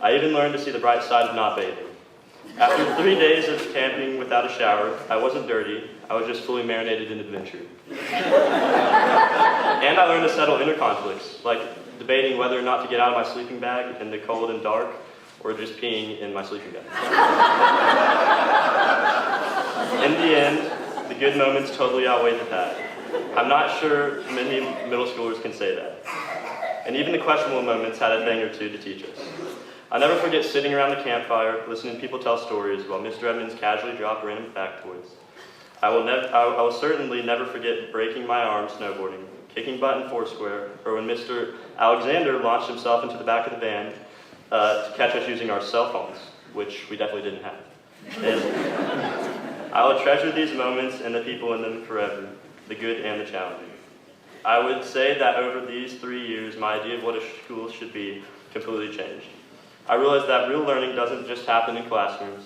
I even learned to see the bright side of not bathing. After 3 days of camping without a shower, I wasn't dirty, I was just fully marinated in adventure. And I learned to settle inner conflicts, like debating whether or not to get out of my sleeping bag in the cold and dark, or just peeing in my sleeping bag. In the end, the good moments totally outweighed the bad. I'm not sure many middle schoolers can say that. And even the questionable moments had a thing or two to teach us. I'll never forget sitting around the campfire, listening to people tell stories while Mr. Edmonds casually dropped random factoids. I will certainly never forget breaking my arm snowboarding, kicking butt in Foursquare, or when Mr. Alexander launched himself into the back of the van to catch us using our cell phones, which we definitely didn't have. And I will treasure these moments and the people in them forever, the good and the challenging. I would say that over these 3 years, my idea of what a school should be completely changed. I realized that real learning doesn't just happen in classrooms.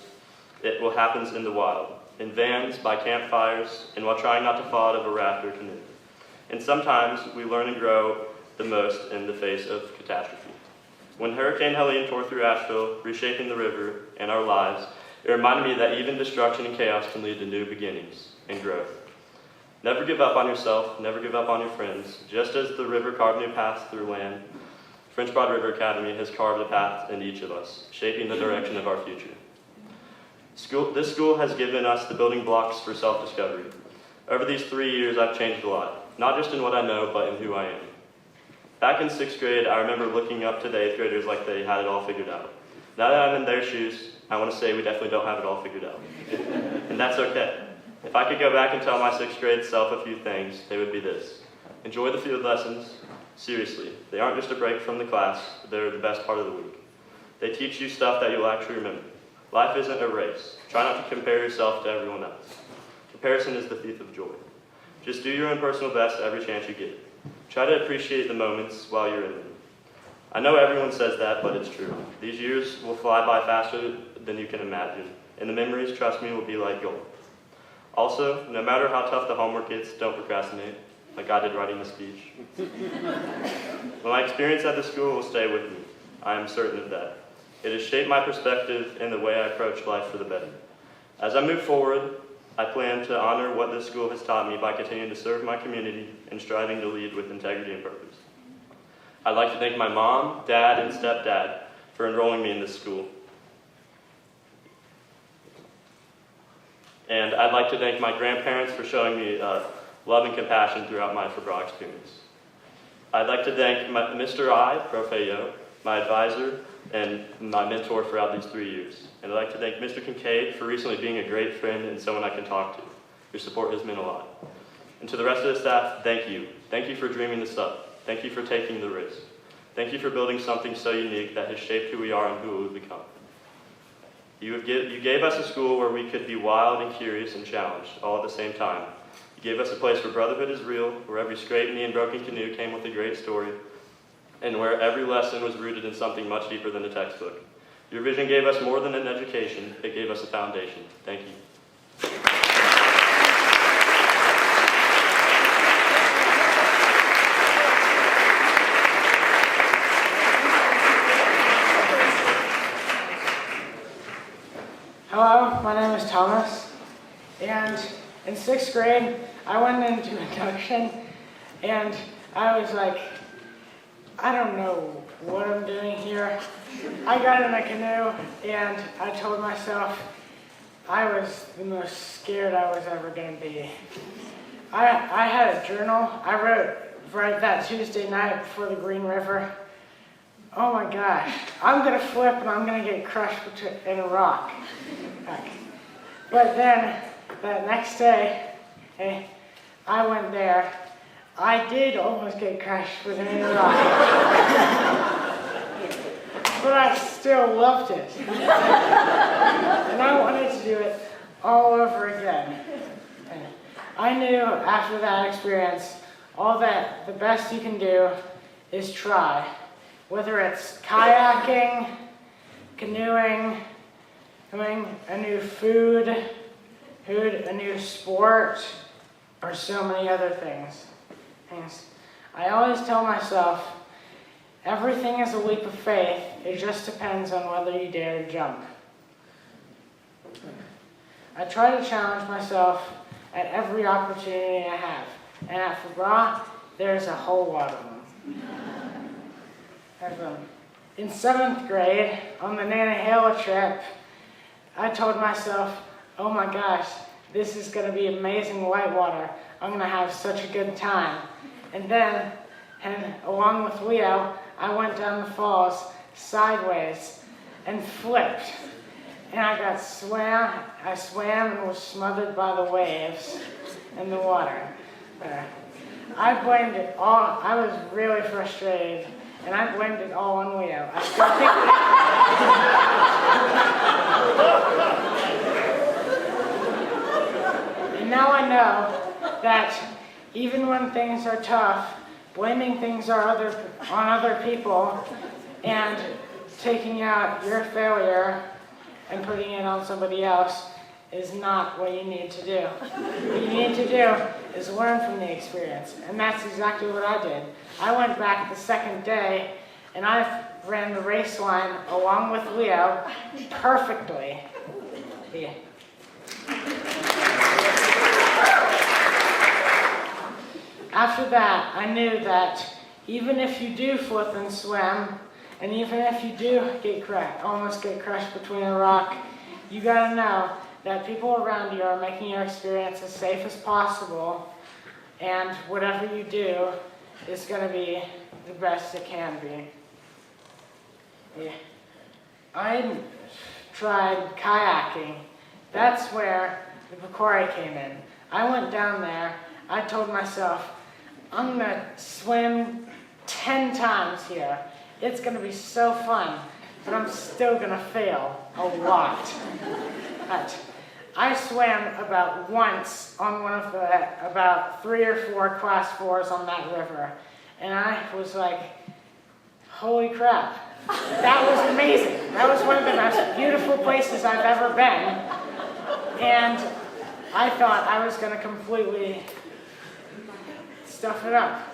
It happens in the wild, in vans, by campfires, and while trying not to fall out of a raft or canoe. And sometimes we learn and grow the most in the face of catastrophe. When Hurricane Helene tore through Asheville, reshaping the river and our lives, it reminded me that even destruction and chaos can lead to new beginnings and growth. Never give up on yourself, never give up on your friends. Just as the river carved new paths through land, French Broad River Academy has carved a path in each of us, shaping the direction of our future. This school has given us the building blocks for self-discovery. Over these 3 years, I've changed a lot, not just in what I know, but in who I am. Back in 6th grade, I remember looking up to the 8th graders like they had it all figured out. Now that I'm in their shoes, I want to say we definitely don't have it all figured out. And that's okay. If I could go back and tell my 6th grade self a few things, they would be this. Enjoy the field lessons. Seriously, they aren't just a break from the class, they're the best part of the week. They teach you stuff that you'll actually remember. Life isn't a race. Try not to compare yourself to everyone else. Comparison is the thief of joy. Just do your own personal best every chance you get. Try to appreciate the moments while you're in them. I know everyone says that, but it's true. These years will fly by faster than you can imagine, and the memories, trust me, will be like gold. Also, no matter how tough the homework gets, don't procrastinate, like I did writing the speech. My experience at the school will stay with me. I am certain of that. It has shaped my perspective and the way I approach life for the better. As I move forward, I plan to honor what this school has taught me by continuing to serve my community and striving to lead with integrity and purpose. I'd like to thank my mom, dad, and stepdad for enrolling me in this school. And I'd like to thank my grandparents for showing me love and compassion throughout my FBRA experience. I'd like to thank Mr. I, Prof. Yo, my advisor, and my mentor throughout these 3 years. And I'd like to thank Mr. Kincaid for recently being a great friend and someone I can talk to. Your support has meant a lot. And to the rest of the staff, thank you. Thank you for dreaming this up. Thank you for taking the risk. Thank you for building something so unique that has shaped who we are and who we've become. You gave us a school where we could be wild and curious and challenged all at the same time. You gave us a place where brotherhood is real, where every scraped knee and broken canoe came with a great story, and where every lesson was rooted in something much deeper than a textbook. Your vision gave us more than an education, it gave us a foundation. Thank you. Hello, my name is Thomas, and in 6th grade, I went into induction, and I was like, I don't know what I'm doing here. I got in a canoe, and I told myself I was the most scared I was ever going to be. I had a journal. I wrote right that Tuesday night before the Green River, oh my gosh, I'm going to flip and I'm going to get crushed in a rock. But then, that next day, I went there. I did almost get crushed with a rock. But I still loved it. And I wanted to do it all over again. And I knew after that experience, the best you can do is try. Whether it's kayaking, canoeing, doing a new food, a new sport, or so many other things. I always tell myself, everything is a leap of faith, it just depends on whether you dare to jump. I try to challenge myself at every opportunity I have, and at FBRA, there's a whole lot of them. In 7th grade, on the Nantahala trip, I told myself, oh my gosh, this is going to be amazing whitewater. I'm going to have such a good time. And then, along with Leo, I went down the falls sideways and flipped. And I swam and was smothered by the waves and the water. I blamed it all. I was really frustrated. And I blamed it all on Leo. I still think And now I know that even when things are tough, blaming things on other people and taking out your failure and putting it on somebody else is not what you need to do. What you need to do is learn from the experience, and that's exactly what I did. I went back the second day, and I ran the race line along with Leo perfectly. Yeah. After that, I knew that even if you do flip and swim, and even if you do almost get crushed between a rock, you gotta know that people around you are making your experience as safe as possible, and whatever you do is going to be the best it can be. Yeah. I tried kayaking. That's where the PCORI came in. I went down there. I told myself, I'm going to swim 10 times here. It's going to be so fun, but I'm still going to fail a lot. But I swam about once on one of the about 3 or 4 class 4s on that river. And I was like, holy crap, that was amazing. That was one of the most beautiful places I've ever been. And I thought I was going to completely stuff it up.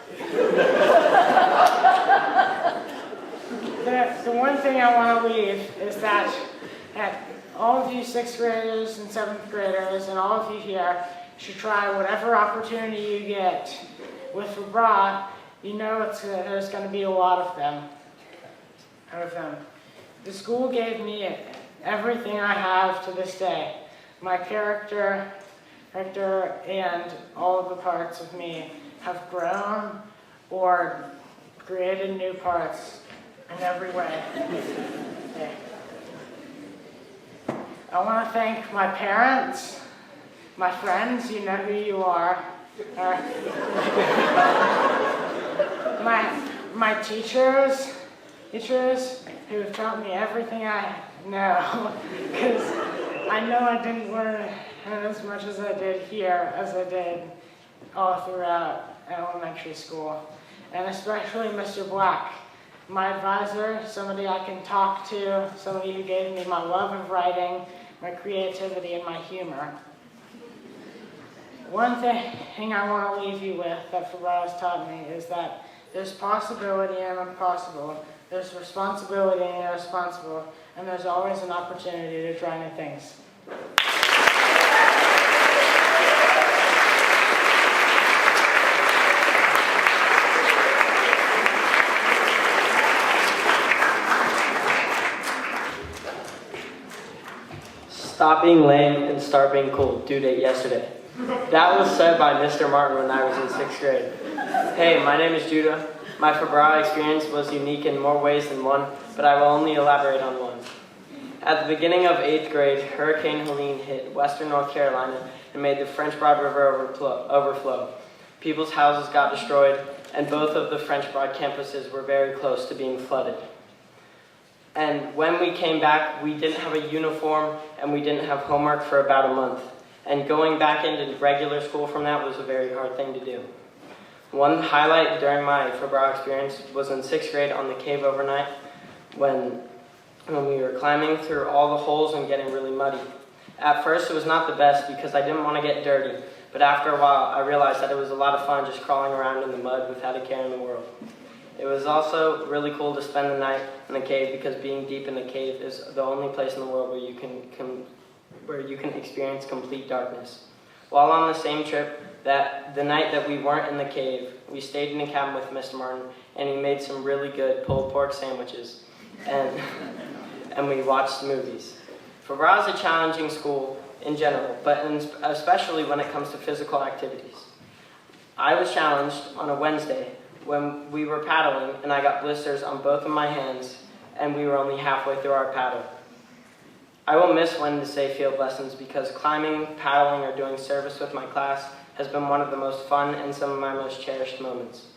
The one thing I want to leave is that all of you 6th graders and 7th graders and all of you here should try whatever opportunity you get with FBRA. You know there's going to be a lot of them. The school gave me everything I have to this day. My character and all of the parts of me have grown or created new parts in every way. Okay. I want to thank my parents, my friends, you know who you are, my teachers who have taught me everything I know, because I know I didn't learn as much as I did here as I did all throughout elementary school, and especially Mr. Black, my advisor, somebody I can talk to, somebody who gave me my love of writing, my creativity, and my humor. One thing I want to leave you with that FBRA has taught me is that there's possibility and impossible, there's responsibility and irresponsible, and there's always an opportunity to try new things. Stop being lame and start being cool. Due date yesterday. That was said by Mr. Martin when I was in 6th grade. Hey, my name is Judah. My FBRA experience was unique in more ways than one, but I will only elaborate on one. At the beginning of 8th grade, Hurricane Helene hit western North Carolina and made the French Broad River overflow. People's houses got destroyed, and both of the French Broad campuses were very close to being flooded. And when we came back, we didn't have a uniform and we didn't have homework for about a month. And going back into regular school from that was a very hard thing to do. One highlight during my FBRA experience was in 6th grade on the cave overnight when we were climbing through all the holes and getting really muddy. At first it was not the best because I didn't want to get dirty, but after a while I realized that it was a lot of fun just crawling around in the mud without a care in the world. It was also really cool to spend the night in the cave because being deep in the cave is the only place in the world where you can experience complete darkness. While on the same trip, the night that we weren't in the cave, we stayed in a cabin with Mr. Martin, and he made some really good pulled pork sandwiches, and we watched movies. FBRA is a challenging school in general, but especially when it comes to physical activities. I was challenged on a Wednesday when we were paddling, and I got blisters on both of my hands, and we were only halfway through our paddle. I will miss Wednesday field lessons because climbing, paddling, or doing service with my class has been one of the most fun and some of my most cherished moments.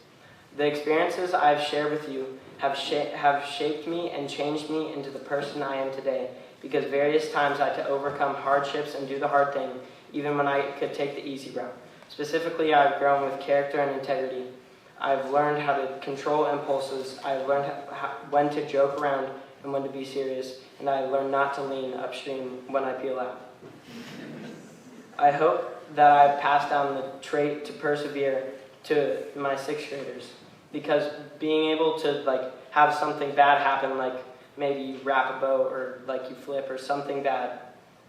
The experiences I've shared with you have shaped me and changed me into the person I am today, because various times I had to overcome hardships and do the hard thing, even when I could take the easy route. Specifically, I've grown with character and integrity. I've learned how to control impulses. I've learned when to joke around and when to be serious, and I've learned not to lean upstream when I peel out. I hope that I've passed down the trait to persevere to my 6th graders, because being able to have something bad happen, like maybe you wrap a bow or you flip or something bad,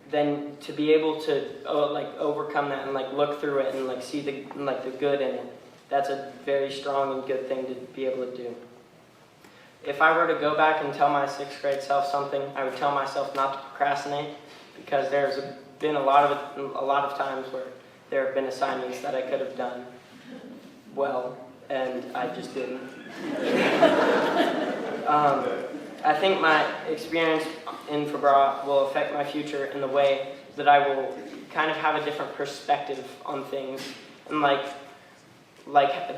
then to be able to overcome that and look through it and see the good in it, that's a very strong and good thing to be able to do. If I were to go back and tell my 6th grade self something, I would tell myself not to procrastinate, because there's been a lot of times where there have been assignments that I could have done well, and I just didn't. I think my experience in FBRA will affect my future in the way that I will kind of have a different perspective on things. And like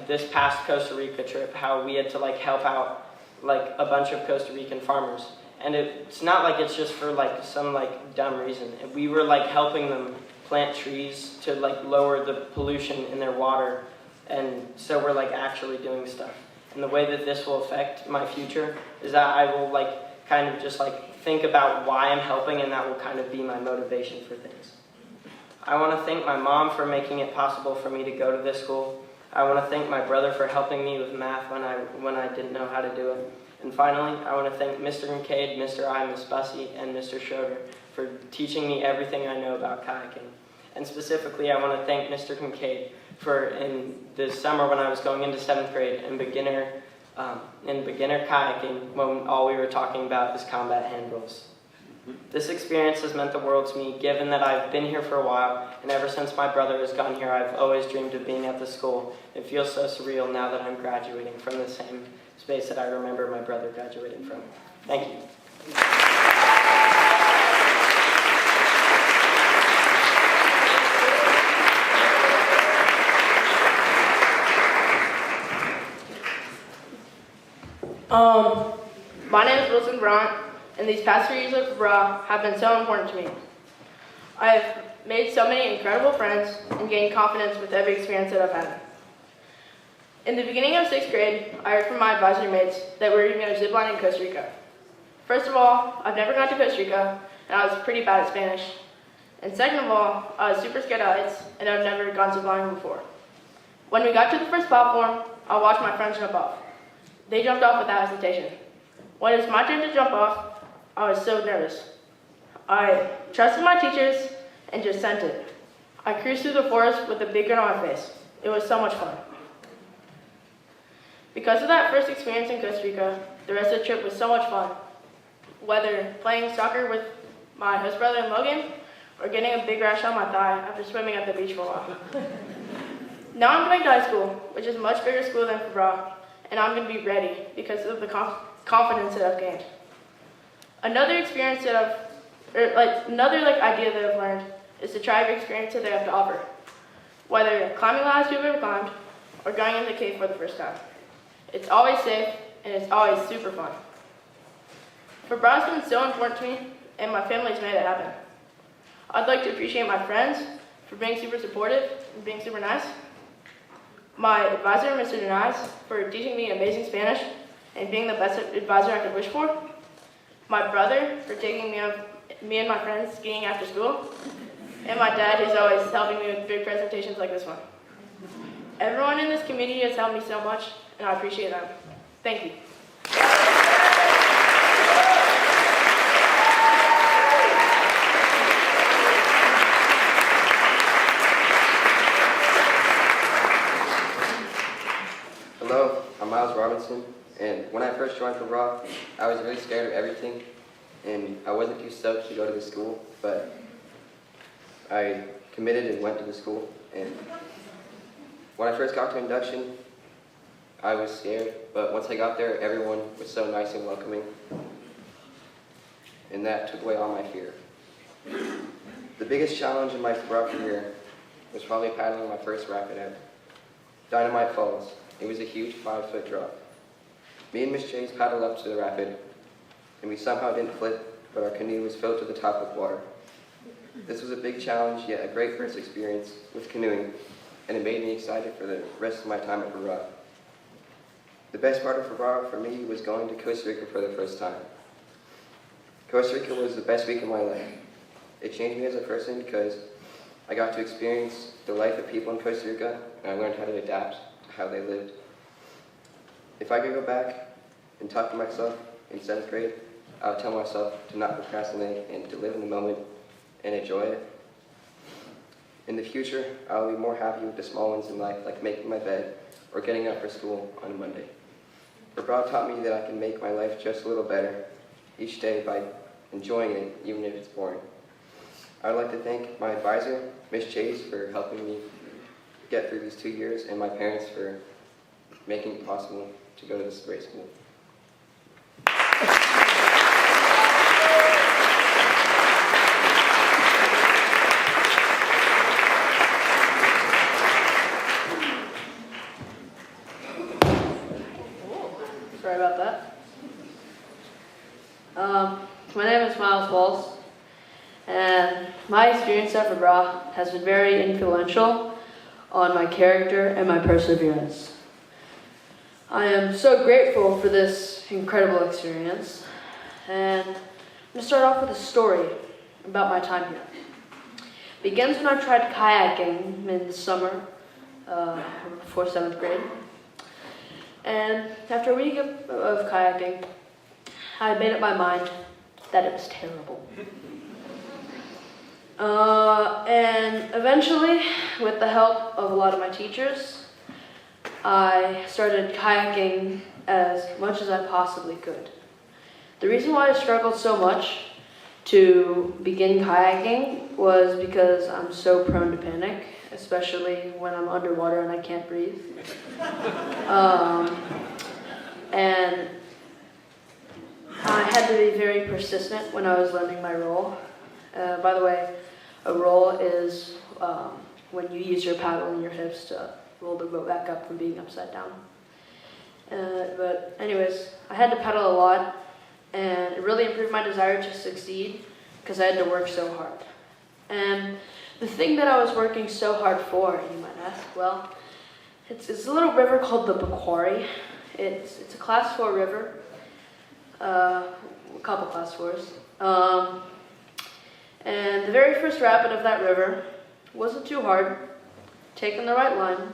this past Costa Rica trip, how we had to help out a bunch of Costa Rican farmers. And it's not like it's just for like some like dumb reason. We were like helping them plant trees to like lower the pollution in their water, and so we're like actually doing stuff. And the way that this will affect my future is that I will like kind of just like think about why I'm helping, and that will kind of be my motivation for things. I want to thank my mom for making it possible for me to go to this school. I want to thank my brother for helping me with math when I didn't know how to do it. And finally, I want to thank Mr. Kincaid, Mr. I, Ms. Bussey, and Mr. Schroeder for teaching me everything I know about kayaking. And specifically, I want to thank Mr. Kincaid for in the summer when I was going into 7th grade in beginner kayaking, when all we were talking about is combat hand rules. This experience has meant the world to me, given that I've been here for a while, and ever since my brother has gone here, I've always dreamed of being at the school. It feels so surreal now that I'm graduating from the same space that I remember my brother graduated from. Thank you. My name is Wilson Brant, and these past 3 years at FBRA have been so important to me. I have made so many incredible friends and gained confidence with every experience that I've had. In the beginning of 6th grade, I heard from my advisory mates that we were even going to zip line in Costa Rica. First of all, I've never gone to Costa Rica, and I was pretty bad at Spanish. And second of all, I was super scared of heights, and I've never gone zip lining before. When we got to the first platform, I watched my friends jump off. They jumped off without hesitation. When it was my turn to jump off, I was so nervous. I trusted my teachers and just sent it. I cruised through the forest with a big grin on my face. It was so much fun. Because of that first experience in Costa Rica, the rest of the trip was so much fun. Whether playing soccer with my host brother Logan, or getting a big rash on my thigh after swimming at the beach for a while. Now I'm going to high school, which is a much bigger school than FBRA, and I'm going to be ready because of the confidence that I've gained. Another experience that another idea that I've learned is to try every experience that they have to offer. Whether climbing the highest you've ever climbed, or going into the cave for the first time. It's always safe, and it's always super fun. FBRA has been so important to me, and my family's made it happen. I'd like to appreciate my friends for being super supportive and being super nice. My advisor, Mr. Denise, for teaching me amazing Spanish and being the best advisor I could wish for. My brother for taking me and my friends skiing after school. And my dad, who's always helping me with big presentations like this one. Everyone in this community has helped me so much, and I appreciate them. Thank you. Hello, I'm Miles Robinson, and when I first joined FBRA, I was really scared of everything, and I wasn't too stoked to go to the school, but I committed and went to the school, and when I first got to induction, I was scared, but once I got there, everyone was so nice and welcoming, and that took away all my fear. The biggest challenge in my FBRA career was probably paddling my first rapid ever, Dynamite Falls. It was a huge 5-foot drop. Me and Miss Chase paddled up to the rapid, and we somehow didn't flip, but our canoe was filled to the top with water. This was a big challenge, yet a great first experience with canoeing, and it made me excited for the rest of my time at FBRA. The best part of FBRA for me was going to Costa Rica for the first time. Costa Rica was the best week of my life. It changed me as a person because I got to experience the life of people in Costa Rica, and I learned how to adapt to how they lived. If I could go back and talk to myself in 7th grade, I would tell myself to not procrastinate and to live in the moment and enjoy it. In the future, I will be more happy with the small ones in life, like making my bed or getting up for school on a Monday. FBRA taught me that I can make my life just a little better each day by enjoying it, even if it's boring. I would like to thank my advisor, Ms. Chase, for helping me get through these 2 years, and my parents for making it possible to go to this great school. Sorry about that. My name is Miles Walls, and my experience at FBRA has been very influential on my character and my perseverance. I am so grateful for this incredible experience, and I'm going to start off with a story about my time here. It begins when I tried kayaking in the summer before 7th grade. And after a week of kayaking, I made up my mind that it was terrible. And eventually, with the help of a lot of my teachers, I started kayaking as much as I possibly could. The reason why I struggled so much to begin kayaking was because I'm so prone to panic, especially when I'm underwater and I can't breathe. And I had to be very persistent when I was learning my role. By the way, a roll is when you use your paddle and your hips to roll the boat back up from being upside down. But anyways, I had to paddle a lot, and it really improved my desire to succeed because I had to work so hard. And the thing that I was working so hard for, you might ask, well, it's a little river called the FBRA. It's a class 4 river, a couple class 4s. And the very first rapid of that river wasn't too hard, taking the right line.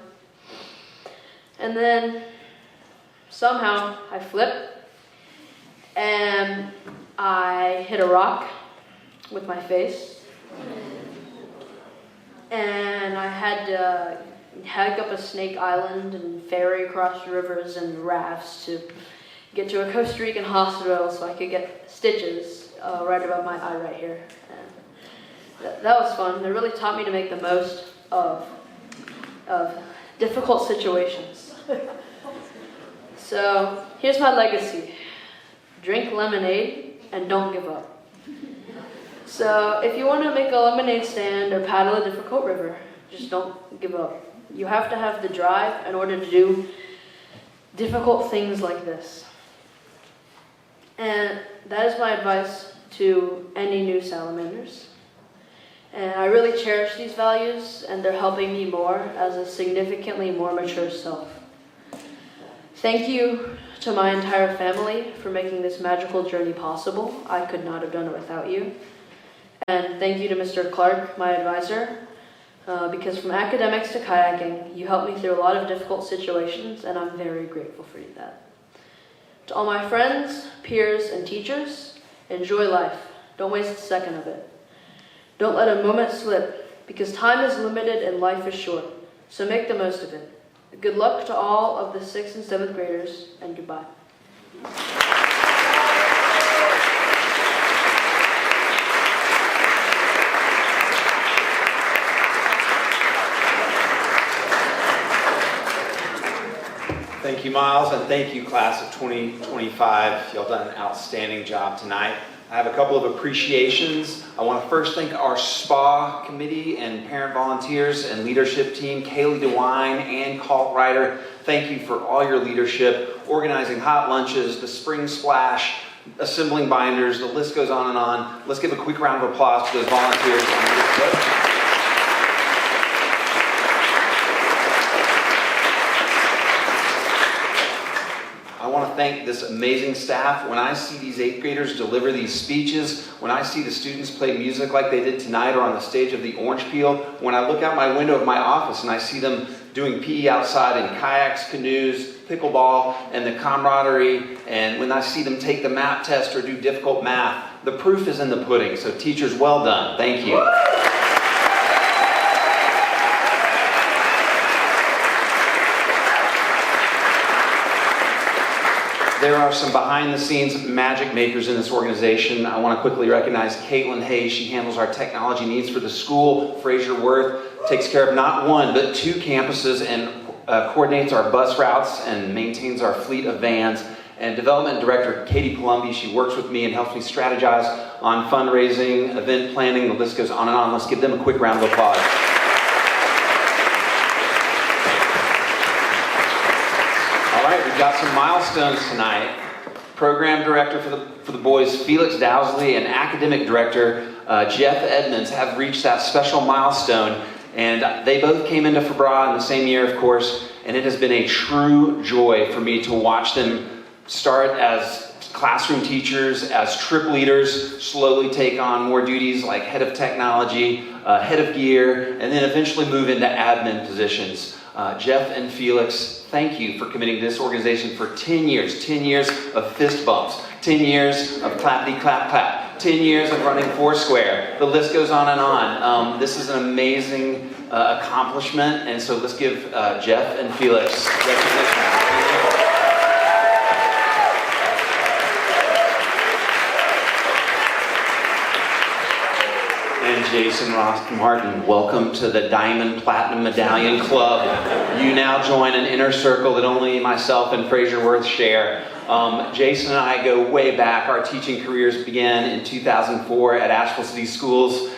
And then somehow I flipped and I hit a rock with my face. And I had to hike up a snake island and ferry across rivers and rafts to get to a Costa Rican hospital so I could get stitches right above my eye right here. And that was fun. It really taught me to make the most of difficult situations. So here's my legacy. Drink lemonade and don't give up. So if you want to make a lemonade stand or paddle a difficult river, just don't give up. You have to have the drive in order to do difficult things like this. And that is my advice to any new salamanders. And I really cherish these values, and they're helping me more as a significantly more mature self. Thank you to my entire family for making this magical journey possible. I could not have done it without you. And thank you to Mr. Clark, my advisor, because from academics to kayaking, you helped me through a lot of difficult situations, and I'm very grateful for that. To all my friends, peers, and teachers, enjoy life. Don't waste a second of it. Don't let a moment slip, because time is limited and life is short, so make the most of it. Good luck to all of the 6th and 7th graders, and goodbye. Thank you, Miles, and thank you, class of 2025. Y'all done an outstanding job tonight. I have a couple of appreciations. I want to first thank our SPA committee and parent volunteers and leadership team, Kaylee DeWine and Colt Ryder. Thank you for all your leadership, organizing hot lunches, the spring splash, assembling binders, the list goes on and on. Let's give a quick round of applause to those volunteers on leadership. I want to thank this amazing staff. When I see these 8th graders deliver these speeches, when I see the students play music like they did tonight or on the stage of the Orange Peel, when I look out my window of my office and I see them doing PE outside in kayaks, canoes, pickleball, and the camaraderie, and when I see them take the map test or do difficult math, the proof is in the pudding. So teachers, well done. Thank you. There are some behind-the-scenes magic makers in this organization. I want to quickly recognize Caitlin Hayes. She handles our technology needs for the school. Fraser Worth takes care of not one, but 2 campuses and coordinates our bus routes and maintains our fleet of vans. And Development Director Katie Palumbi, she works with me and helps me strategize on fundraising, event planning, the list goes on and on. Let's give them a quick round of applause. All right, we've got some milestones tonight. program director for the boys, Felix Dowsley, and academic director, Jeff Edmonds, have reached that special milestone. And they both came into FBRA in the same year, of course, and it has been a true joy for me to watch them start as classroom teachers, as trip leaders, slowly take on more duties like head of technology, head of gear, and then eventually move into admin positions. Jeff and Felix, thank you for committing to this organization for 10 years of fist bumps, 10 years of clappity clap clap, 10 years of running Foursquare. The list goes on and on. This is an amazing accomplishment, and so let's give Jeff and Felix recognition. And Jason Ross Martin, welcome to the Diamond Platinum Medallion Club. You now join an inner circle that only myself and Fraser Worth share. Jason and I go way back. Our teaching careers began in 2004 at Asheville City Schools.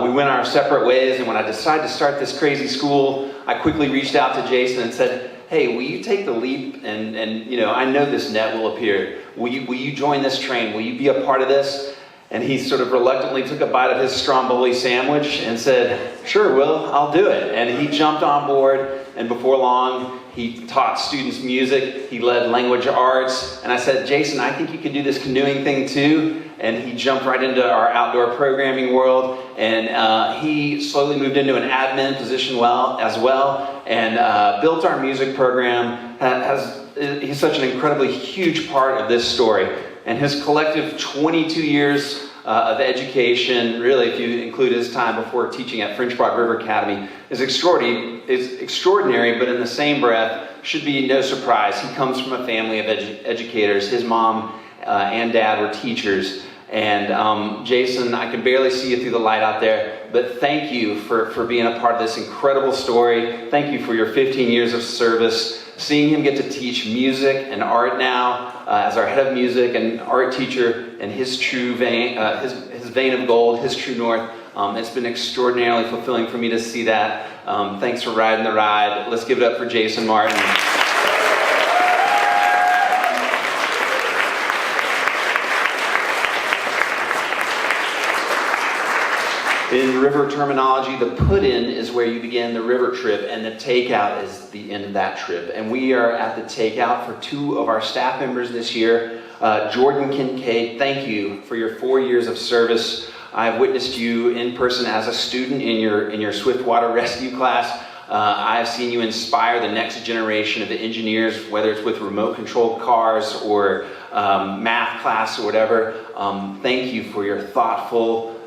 We went our separate ways, and when I decided to start this crazy school, I quickly reached out to Jason and said, hey, will you take the leap? And you know, I know this net will appear. Will you join this train? Will you be a part of this? And he sort of reluctantly took a bite of his stromboli sandwich and said, sure, Will, I'll do it. And he jumped on board, and before long, he taught students music, he led language arts, and I said, Jason, I think you can do this canoeing thing too. And he jumped right into our outdoor programming world, and he slowly moved into an admin position as well, and built our music program. He's such an incredibly huge part of this story. And his collective 22 years of education, really if you include his time before teaching at French Broad River Academy, is extraordinary, but in the same breath, should be no surprise. He comes from a family of educators. His mom and dad were teachers. And Jason, I can barely see you through the light out there, but thank you for being a part of this incredible story. Thank you for your 15 years of service. Seeing him get to teach music and art now as our head of music and art teacher, and his true vein, his vein of gold, his true north, it's been extraordinarily fulfilling for me to see that. Thanks for riding the ride. Let's give it up for Jason Martin. In river terminology, the put-in is where you begin the river trip, and the takeout is the end of that trip. And we are at the takeout for two of our staff members this year. Jordan Kincaid, thank you for your 4 years of service. I've witnessed you in person as a student in your Swiftwater rescue class. I have seen you inspire the next generation of engineers, whether it's with remote-controlled cars or math class or whatever. Thank you for your thoughtful,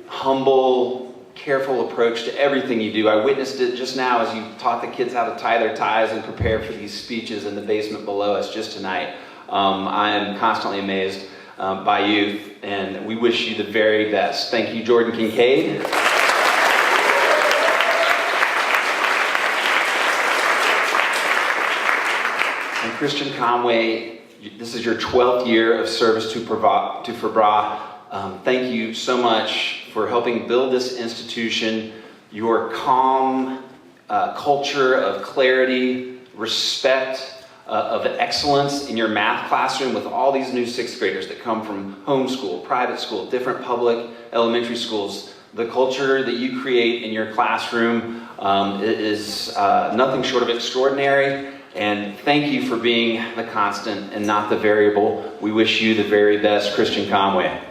humble, careful approach to everything you do. I witnessed it just now as you taught the kids how to tie their ties and prepare for these speeches in the basement below us just tonight. I am constantly amazed by you, and we wish you the very best. Thank you, Jordan Kincaid. And Christian Conway, this is your 12th year of service to FBRA. Thank you so much for helping build this institution. Your calm culture of clarity, respect, of excellence in your math classroom with all these new sixth graders that come from homeschool, private school, different public elementary schools. The culture that you create in your classroom is nothing short of extraordinary. And thank you for being the constant and not the variable. We wish you the very best, Christian Conway.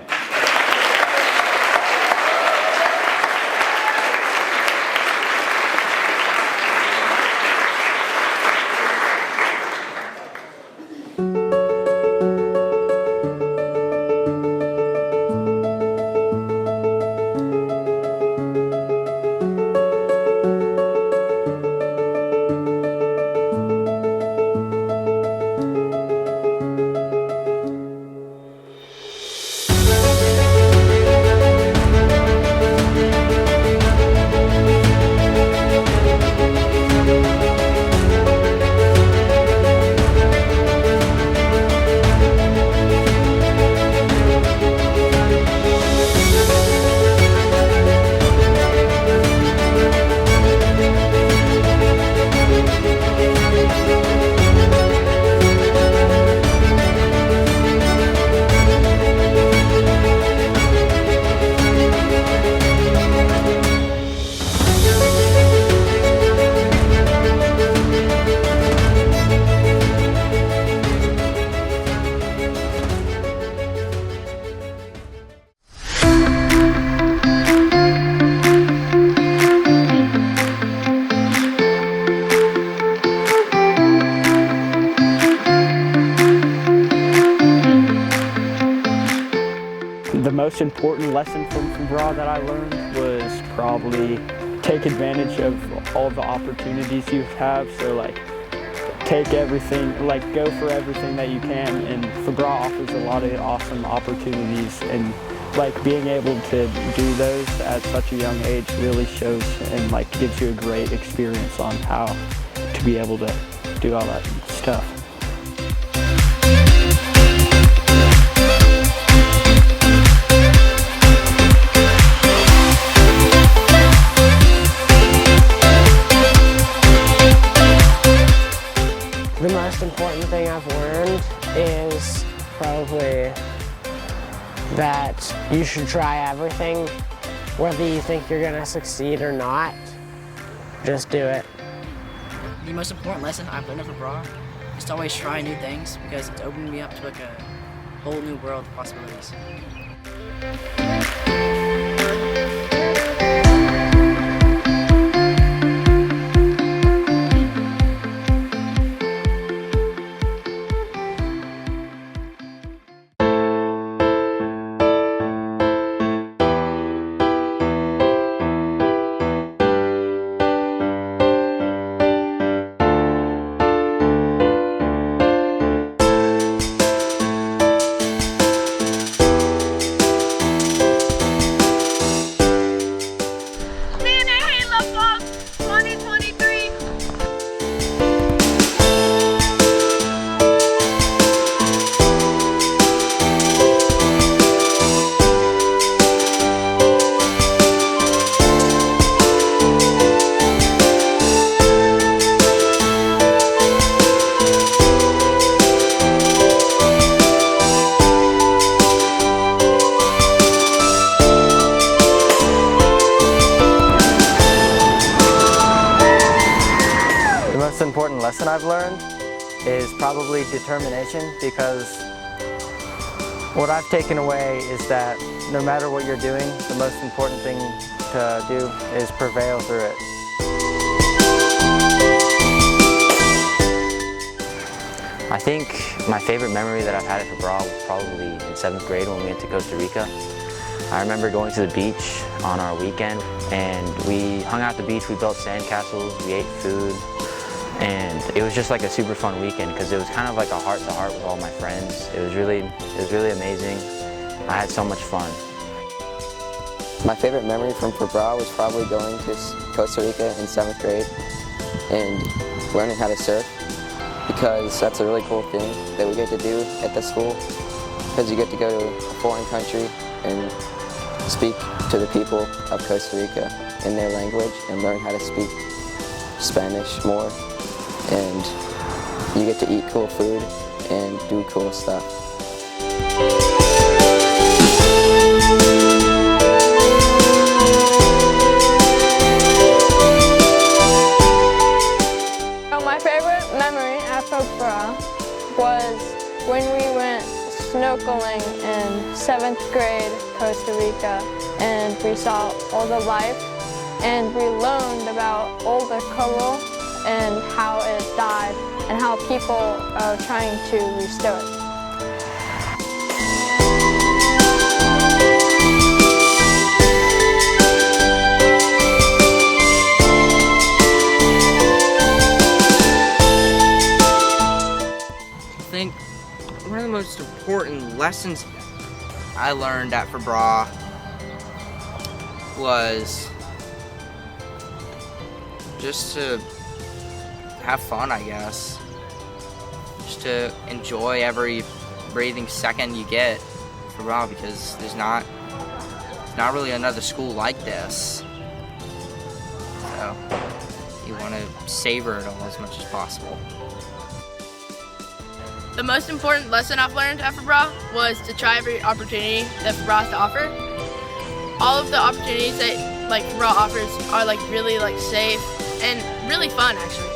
The most important lesson from FBRA that I learned was probably take advantage of all the opportunities you have. So like take everything, like go for everything that you can, and FBRA offers a lot of awesome opportunities, and like being able to do those at such a young age really shows and like gives you a great experience on how to be able to do all that stuff. The most important thing I've learned is probably that you should try everything, whether you think you're gonna succeed or not. Just do it. The most important lesson I've learned at FBRA is to always try new things, because it's opened me up to like a whole new world of possibilities. The most important lesson I've learned is probably determination, because what I've taken away is that no matter what you're doing, the most important thing to do is prevail through it. I think my favorite memory that I've had at FBRA was probably in 7th grade when we went to Costa Rica. I remember going to the beach on our weekend, and we hung out at the beach, we built sandcastles, we ate food, and it was just like a super fun weekend because it was kind of like a heart-to-heart with all my friends. It was really amazing. I had so much fun. My favorite memory from FBRA was probably going to Costa Rica in 7th grade and learning how to surf, because that's a really cool thing that we get to do at the school, because you get to go to a foreign country and speak to the people of Costa Rica in their language and learn how to speak Spanish more, and you get to eat cool food and do cool stuff. My favorite memory at FBRA was when we went snorkeling in 7th grade Costa Rica, and we saw all the life, and we learned about all the coral and how it died and how people are trying to restore it. I think one of the most important lessons I learned at FBRA was just to have fun, I guess. Just to enjoy every breathing second you get at FBRA, because there's not really another school like this. So you want to savor it all as much as possible. The most important lesson I've learned at FBRA was to try every opportunity that FBRA has to offer. All of the opportunities that FBRA offers are really safe and really fun, actually.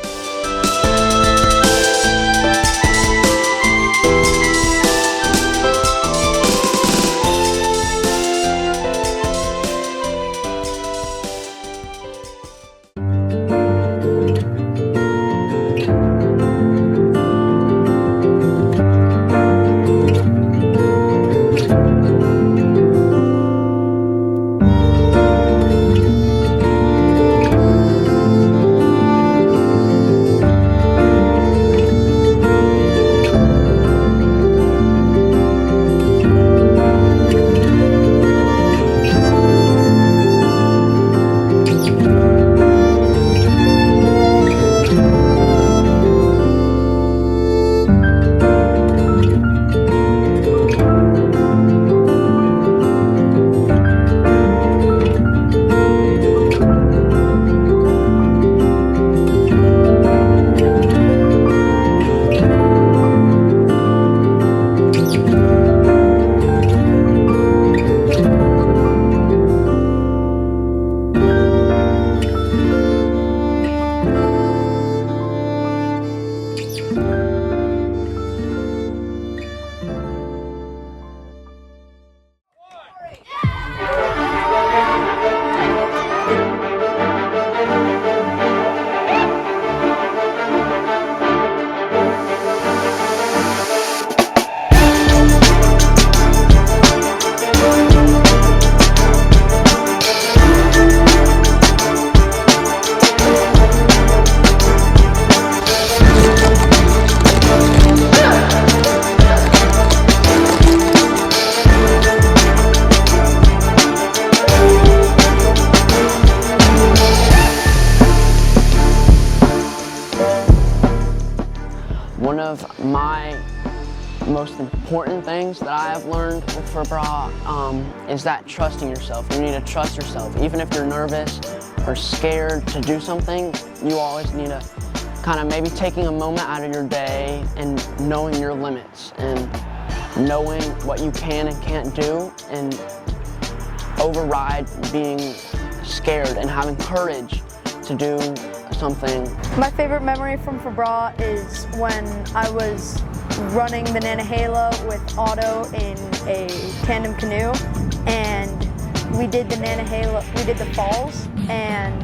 of my most important things that I have learned with FBRA is that trusting yourself. You need to trust yourself. Even if you're nervous or scared to do something, you always need to kind of maybe taking a moment out of your day and knowing your limits and knowing what you can and can't do and override being scared and having courage to do something. My favorite memory from FBRA is when I was running the Nantahala with Otto in a tandem canoe, and we did the Nantahala, we did the falls, and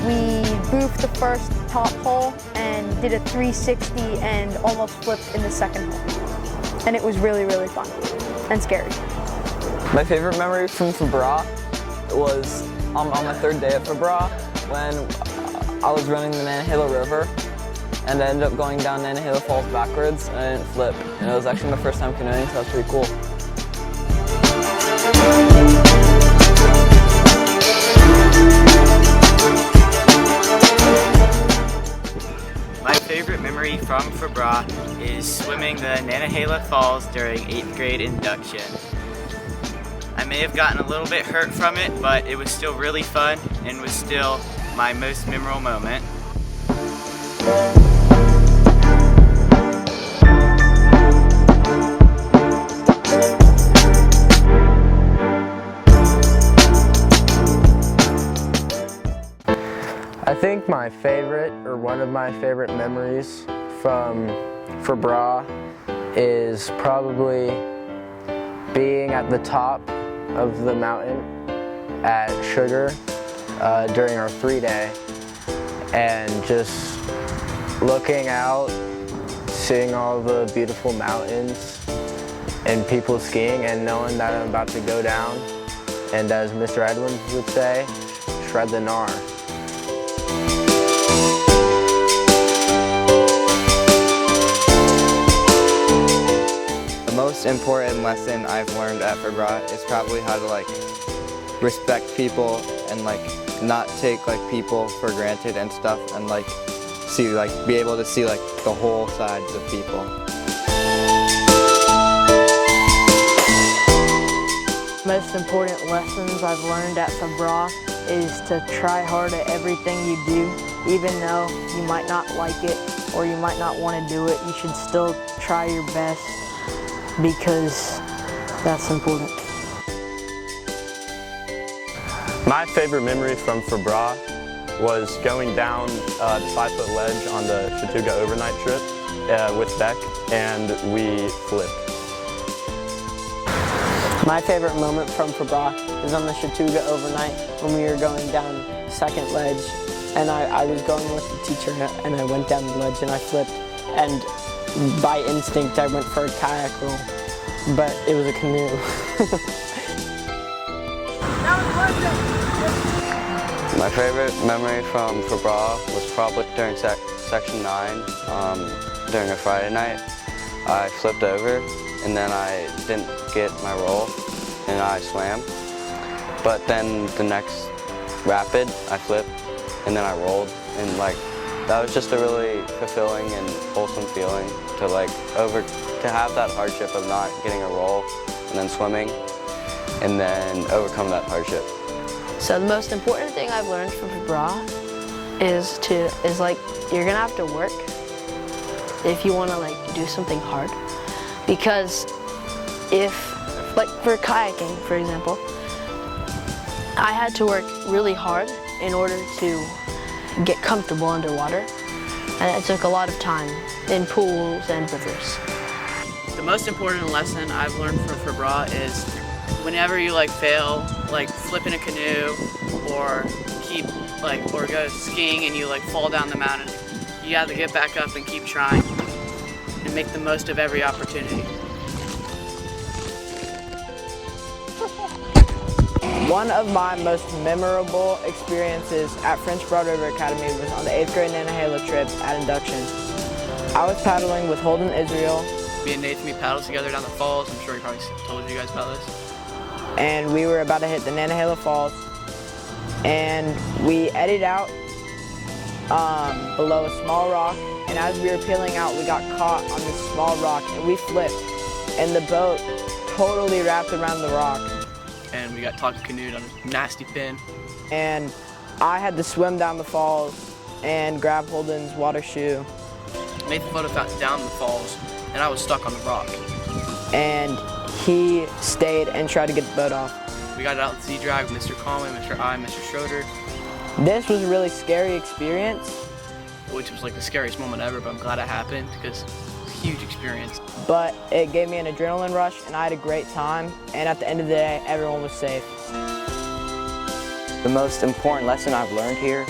we boofed the first top hole and did a 360 and almost flipped in the second hole. And it was really, really fun and scary. My favorite memory from FBRA was on my third day at FBRA when I was running the Nantahala River and I ended up going down Nantahala Falls backwards and I didn't flip. And it was actually my first time canoeing, so that was pretty cool. My favorite memory from FBRA is swimming the Nantahala Falls during 8th grade induction. I may have gotten a little bit hurt from it, but it was still really fun and was still my most memorable moment. I think my favorite, or one of my favorite memories from FBRA is probably being at the top of the mountain at Sugar during our 3-day and just looking out, seeing all the beautiful mountains and people skiing and knowing that I'm about to go down and, as Mr. Edwards would say, shred the gnar. The most important lesson I've learned at FBRA is probably how to respect people and not take people for granted and stuff, and be able to see the whole sides of people. Most important lessons I've learned at FBRA is to try hard at everything you do. Even though you might not like it or you might not want to do it, you should still try your best because that's important. My favorite memory from FBRA was going down the 5-foot ledge on the Chattooga overnight trip with Beck, and we flipped. My favorite moment from FBRA is on the Chattooga overnight when we were going down second ledge, and I was going with the teacher and I went down the ledge and I flipped, and by instinct I went for a kayak roll, but it was a canoe. My favorite memory from FBRA was probably during section 9, during a Friday night. I flipped over and then I didn't get my roll and I swam. But then the next rapid, I flipped and then I rolled, and that was just a really fulfilling and wholesome feeling to have that hardship of not getting a roll and then swimming and then overcome that hardship. So the most important thing I've learned from FBRA is you're gonna have to work if you want to do something hard, because if for kayaking, for example, I had to work really hard in order to get comfortable underwater, and it took a lot of time in pools and rivers. The most important lesson I've learned from FBRA is whenever you fail, flipping a canoe or or go skiing and you fall down the mountain, you have to get back up and keep trying and make the most of every opportunity. One of my most memorable experiences at French Broad River Academy was on the 8th grade Nantahala trip at induction. I was paddling with Holden Israel. Me and Nathan, we paddled together down the falls. I'm sure he probably told you guys about this. And we were about to hit the Nantahala Falls, and we eddied out below a small rock, and and as we were peeling out, we got caught on this small rock, and we flipped, and the boat totally wrapped around the rock. And we got tucked canoed on a nasty pin. And I had to swim down the falls and grab Holden's water shoe. Nathan floated down the falls, and I was stuck on the rock. And he stayed and tried to get the boat off. We got it out with Z-Drag with Mr. Conway, Mr. I, Mr. Schroeder. This was a really scary experience. Which was like the scariest moment ever, but I'm glad it happened because it was a huge experience. But it gave me an adrenaline rush, and I had a great time. And at the end of the day, everyone was safe. The most important lesson I've learned here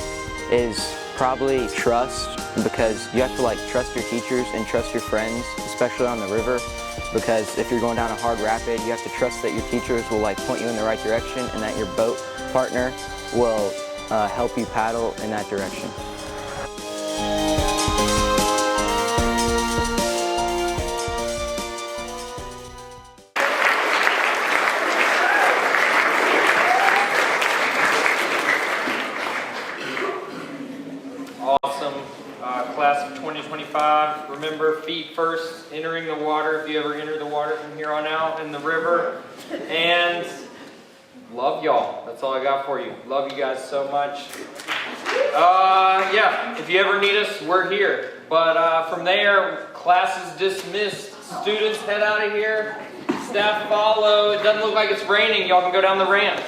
is probably trust, because you have to like trust your teachers and trust your friends, especially on the river, because if you're going down a hard rapid, you have to trust that your teachers will like point you in the right direction and that your boat partner will help you paddle in that direction. Awesome. Class of 2025, remember feet first, entering the water if you ever enter the water from here on out in the river. And love y'all. That's all I got for you. Love you guys so much. Yeah, if you ever need us, we're here. But from there, class is dismissed. Students head out of here. Staff follow. It doesn't look like it's raining. Y'all can go down the ramp.